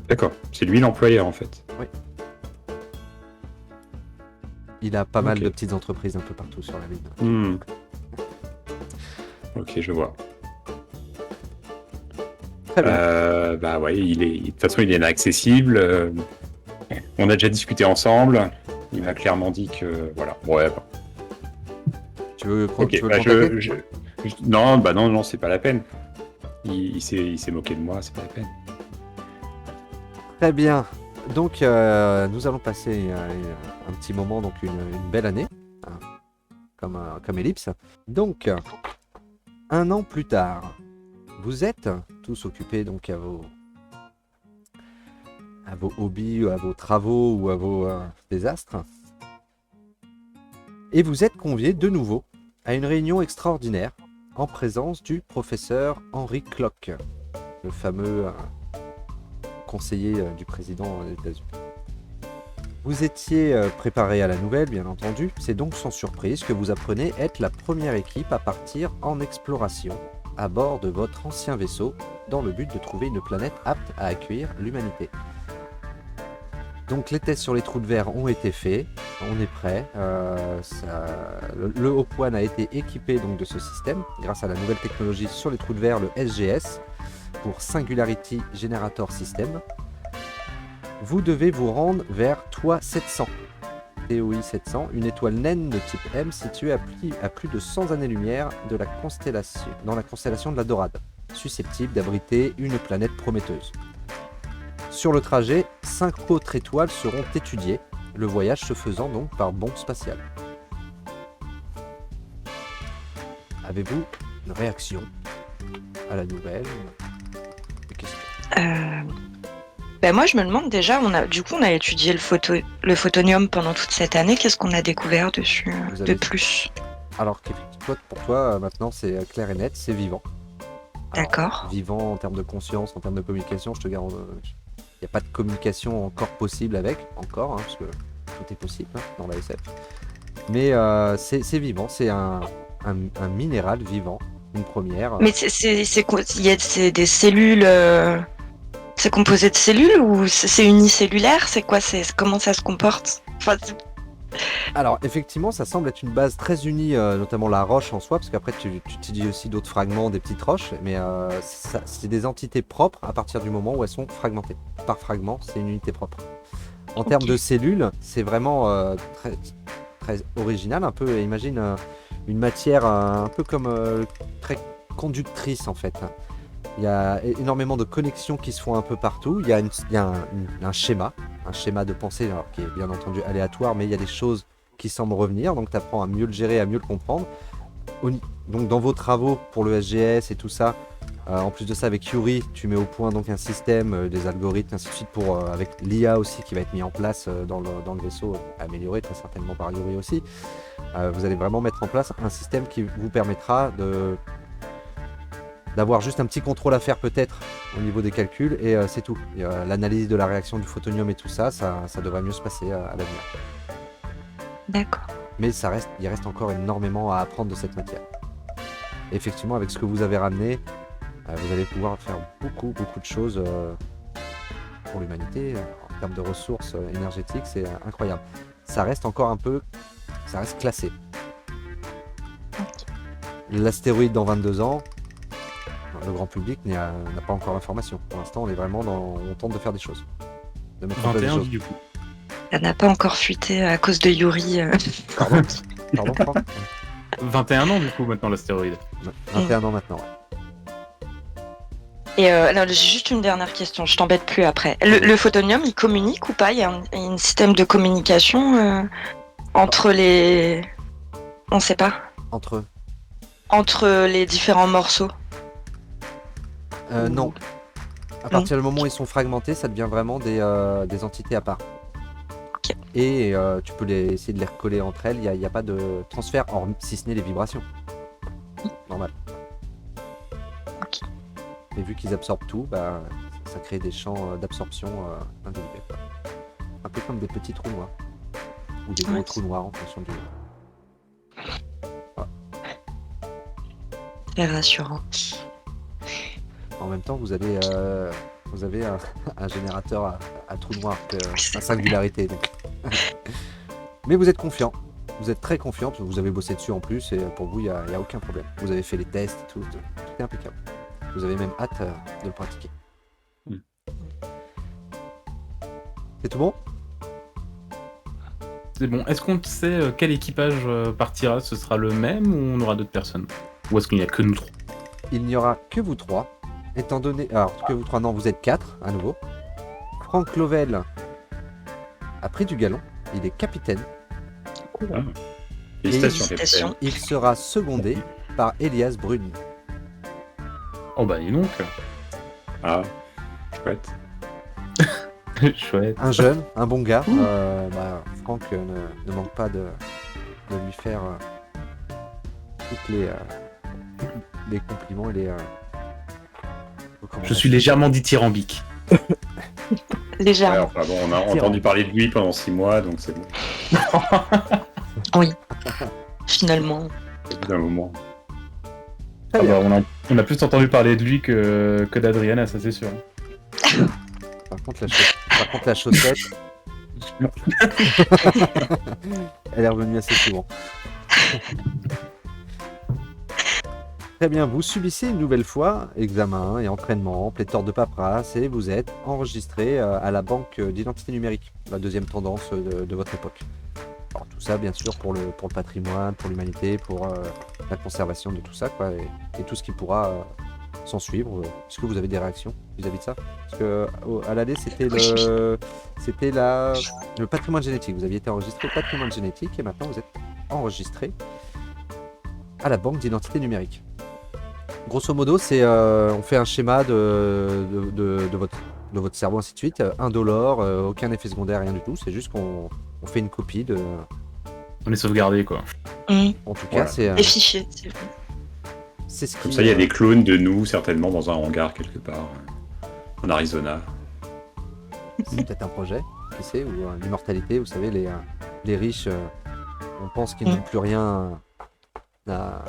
D'accord, c'est lui l'employeur en fait. Oui. Il a pas mal de petites entreprises un peu partout sur la ville. Ok, je vois. Très bien. De toute façon, il est inaccessible. On a déjà discuté ensemble. Il m'a clairement dit que voilà. Ouais. Tu veux le contacter ? Non, c'est pas la peine. Il s'est moqué de moi, c'est pas la peine. Très bien. Donc, nous allons passer un petit moment, donc une belle année, comme ellipse. Donc, 1 an plus tard. Vous êtes tous occupés donc à vos hobbies, à vos travaux ou à vos désastres. Et vous êtes conviés de nouveau à une réunion extraordinaire en présence du professeur Henry Clock, le fameux conseiller du président des États-Unis. Vous étiez préparé à la nouvelle, bien entendu. C'est donc sans surprise que vous apprenez être la première équipe à partir en exploration à bord de votre ancien vaisseau dans le but de trouver une planète apte à accueillir l'humanité. Donc les tests sur les trous de verre ont été faits, on est prêt. Le Hope One a été équipé donc de ce système grâce à la nouvelle technologie sur les trous de verre, le SGS, pour Singularity Generator System. Vous devez vous rendre vers Toi 700 TOI 700, une étoile naine de type M située à plus de 100 années-lumière dans la constellation de la Dorade, susceptible d'abriter une planète prometteuse. Sur le trajet, 5 autres étoiles seront étudiées, le voyage se faisant donc par bombe spatiale. Avez-vous une réaction à la nouvelle? Des questions? Moi, je me demande déjà, on a étudié le photonium pendant toute cette année. Qu'est-ce qu'on a découvert dessus de plus? Alors, pour toi, maintenant, c'est clair et net, c'est vivant. D'accord. Vivant en termes de conscience, en termes de communication, je te garantis, il n'y a pas de communication encore possible avec, parce que tout est possible dans la SF. Mais c'est vivant, c'est un minéral vivant, une première. Mais c'est quoi? C'est des cellules. C'est composé de cellules ou c'est unicellulaire? C'est quoi? Comment ça se comporte? Alors effectivement, ça semble être une base très unie, notamment la roche en soi, parce qu'après tu utilises aussi d'autres fragments, des petites roches, mais c'est des entités propres à partir du moment où elles sont fragmentées. Par fragment, c'est une unité propre. En termes de cellules, c'est vraiment très, très original, un peu, imagine une matière un peu comme très conductrice en fait. Il y a énormément de connexions qui se font un peu partout. Il y a un schéma de pensée alors, qui est bien entendu aléatoire, mais il y a des choses qui semblent revenir, donc tu apprends à mieux le gérer, à mieux le comprendre. Donc dans vos travaux pour le SGS et tout ça, en plus de ça avec Yuri, tu mets au point donc un système, des algorithmes, ainsi de suite, avec l'IA aussi qui va être mis en place dans le vaisseau, amélioré très certainement par Yuri aussi. Vous allez vraiment mettre en place un système qui vous permettra d'avoir juste un petit contrôle à faire peut-être au niveau des calculs et c'est tout. L'analyse de la réaction du photonium et tout ça devrait mieux se passer à l'avenir. D'accord. Mais il reste encore énormément à apprendre de cette matière. Et effectivement, avec ce que vous avez ramené, vous allez pouvoir faire beaucoup de choses pour l'humanité. En termes de ressources énergétiques, c'est incroyable. Ça reste classé. L'astéroïde dans 22 ans, le grand public n'a pas encore l'information. Pour l'instant, on est vraiment on tente de faire des choses. De mettre en place des 21 choses. du coup. Ça n'a pas encore fuité à cause de Yuri. Pardon, Franck 21 ans du coup maintenant l'astéroïde. 21 ans maintenant. Et alors, j'ai juste une dernière question, je t'embête plus après. Le photonium, il communique ou pas? Il y a un système de communication entre les... On sait pas. Entre les différents morceaux? Non. À partir du moment où ils sont fragmentés, ça devient vraiment des entités à part. Okay. Et tu peux essayer de les recoller entre elles, il n'y a pas de transfert, si ce n'est les vibrations. Normal. Okay. Et vu qu'ils absorbent tout, ça crée des champs d'absorption individuels. Un peu comme des petits trous noirs. Ou des gros trous noirs en fonction du... Voilà. C'est rassurant. En même temps, vous avez un générateur à trous noirs, à singularité. Donc. Mais vous êtes confiant. Vous êtes très confiante. Vous avez bossé dessus en plus et pour vous, il n'y a aucun problème. Vous avez fait les tests et tout est impeccable. Vous avez même hâte de le pratiquer. C'est tout bon? C'est bon. Est-ce qu'on sait quel équipage partira? Ce sera le même ou on aura d'autres personnes? Ou est-ce qu'il n'y a que nous trois? Il n'y aura que vous trois. Étant donné... Alors, que vous trois, non, vous êtes 4 à nouveau. Franck Lovell a pris du galon. Il est capitaine. Félicitations. Il sera secondé par Elias Brune. Oh bah dis donc. Ah, chouette. Chouette. Un jeune, un bon gars. Franck ne manque pas de lui faire toutes les compliments et les... Je suis légèrement dithyrambique. Légèrement. Ouais, enfin bon, on a entendu parler de lui pendant 6 mois, donc c'est bon. Oui. Finalement. Au bout d'un moment. Ah bah, on a plus entendu parler de lui que d'Adriana, ça c'est sûr. Par contre, la chaussette, elle est revenue assez souvent. Très bien, vous subissez une nouvelle fois examen et entraînement, pléthore de paperasse et vous êtes enregistré à la banque d'identité numérique, la deuxième tendance de votre époque. tout ça, bien sûr, pour le patrimoine, pour l'humanité, pour la conservation de tout ça, quoi, et tout ce qui pourra s'en suivre. Est-ce que vous avez des réactions vis-à-vis de ça? Parce que à l'AD, c'était le patrimoine génétique. Vous aviez été enregistré au patrimoine génétique et maintenant vous êtes enregistré à la banque d'identité numérique. Grosso modo, c'est on fait un schéma de votre cerveau, ainsi de suite, indolore, aucun effet secondaire, rien du tout. C'est juste qu'on fait une copie de. On est sauvegardé, quoi. En tout cas, c'est. Les fichiers. C'est ce qui. Comme ça, il y a des clones de nous, certainement, dans un hangar quelque part, en Arizona. C'est peut-être un projet, qui sait, ou l'immortalité. Vous savez, les riches, on pense qu'ils n'ont plus rien à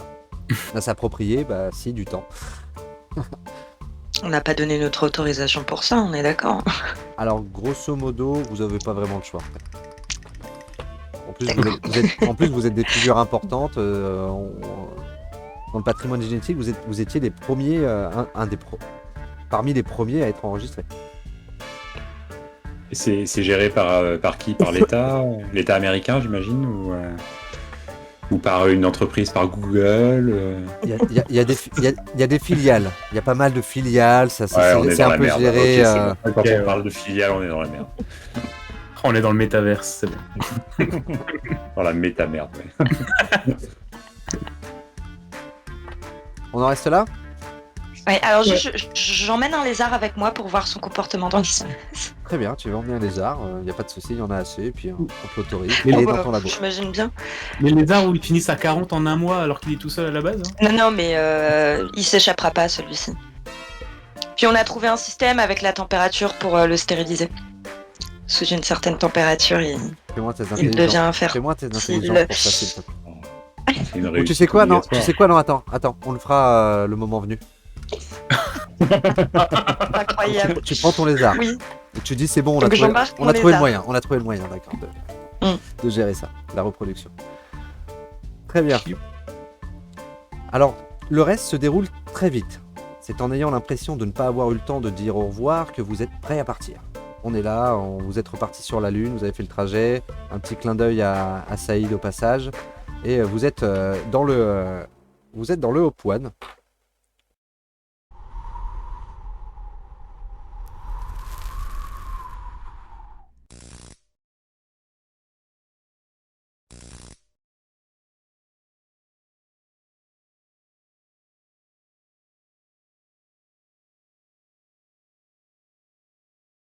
s'approprier. Bah, si, du temps. On n'a pas donné notre autorisation pour ça, on est d'accord. Alors, grosso modo, vous n'avez pas vraiment le choix. En plus, vous êtes des figures importantes. Dans le patrimoine génétique, vous étiez les premiers, parmi les premiers à être enregistrés. Et c'est géré par qui? Par l'État? L'État américain, j'imagine, ou par une entreprise, par Google? Il y a des filiales. Il y a pas mal de filiales. Ça, c'est un peu géré. Okay, Quand on parle de filiales, on est dans la merde. On est dans le métaverse, c'est bon. Dans la méta-merde, ouais. On en reste là? Ouais, alors j'emmène un lézard avec moi pour voir son comportement dans l'espace. Très bien, tu veux emmener un lézard, il n'y a pas de souci, il y en a assez, et puis on te l'autorise. Il est dans ton labo. J'imagine bien. Mais le lézard où ils finissent à 40 en un mois alors qu'il est tout seul à la base, hein. Non, mais il s'échappera pas, celui-ci. Puis on a trouvé un système avec la température pour le stériliser. Sous une certaine température, il devient fertile. Fais-moi tes intelligences pour ça, s'il te plaît. Ou tu sais quoi, non, attends, on le fera le moment venu. Incroyable. Tu prends ton lézard. Oui. Et tu dis c'est bon, on a trouvé le moyen. On a trouvé le moyen, d'accord, de gérer ça, la reproduction. Très bien. Alors, le reste se déroule très vite. C'est en ayant l'impression de ne pas avoir eu le temps de dire au revoir que vous êtes prêt à partir. On est là, vous êtes reparti sur la Lune, vous avez fait le trajet, un petit clin d'œil à Saïd au passage, et vous êtes dans le Hope One.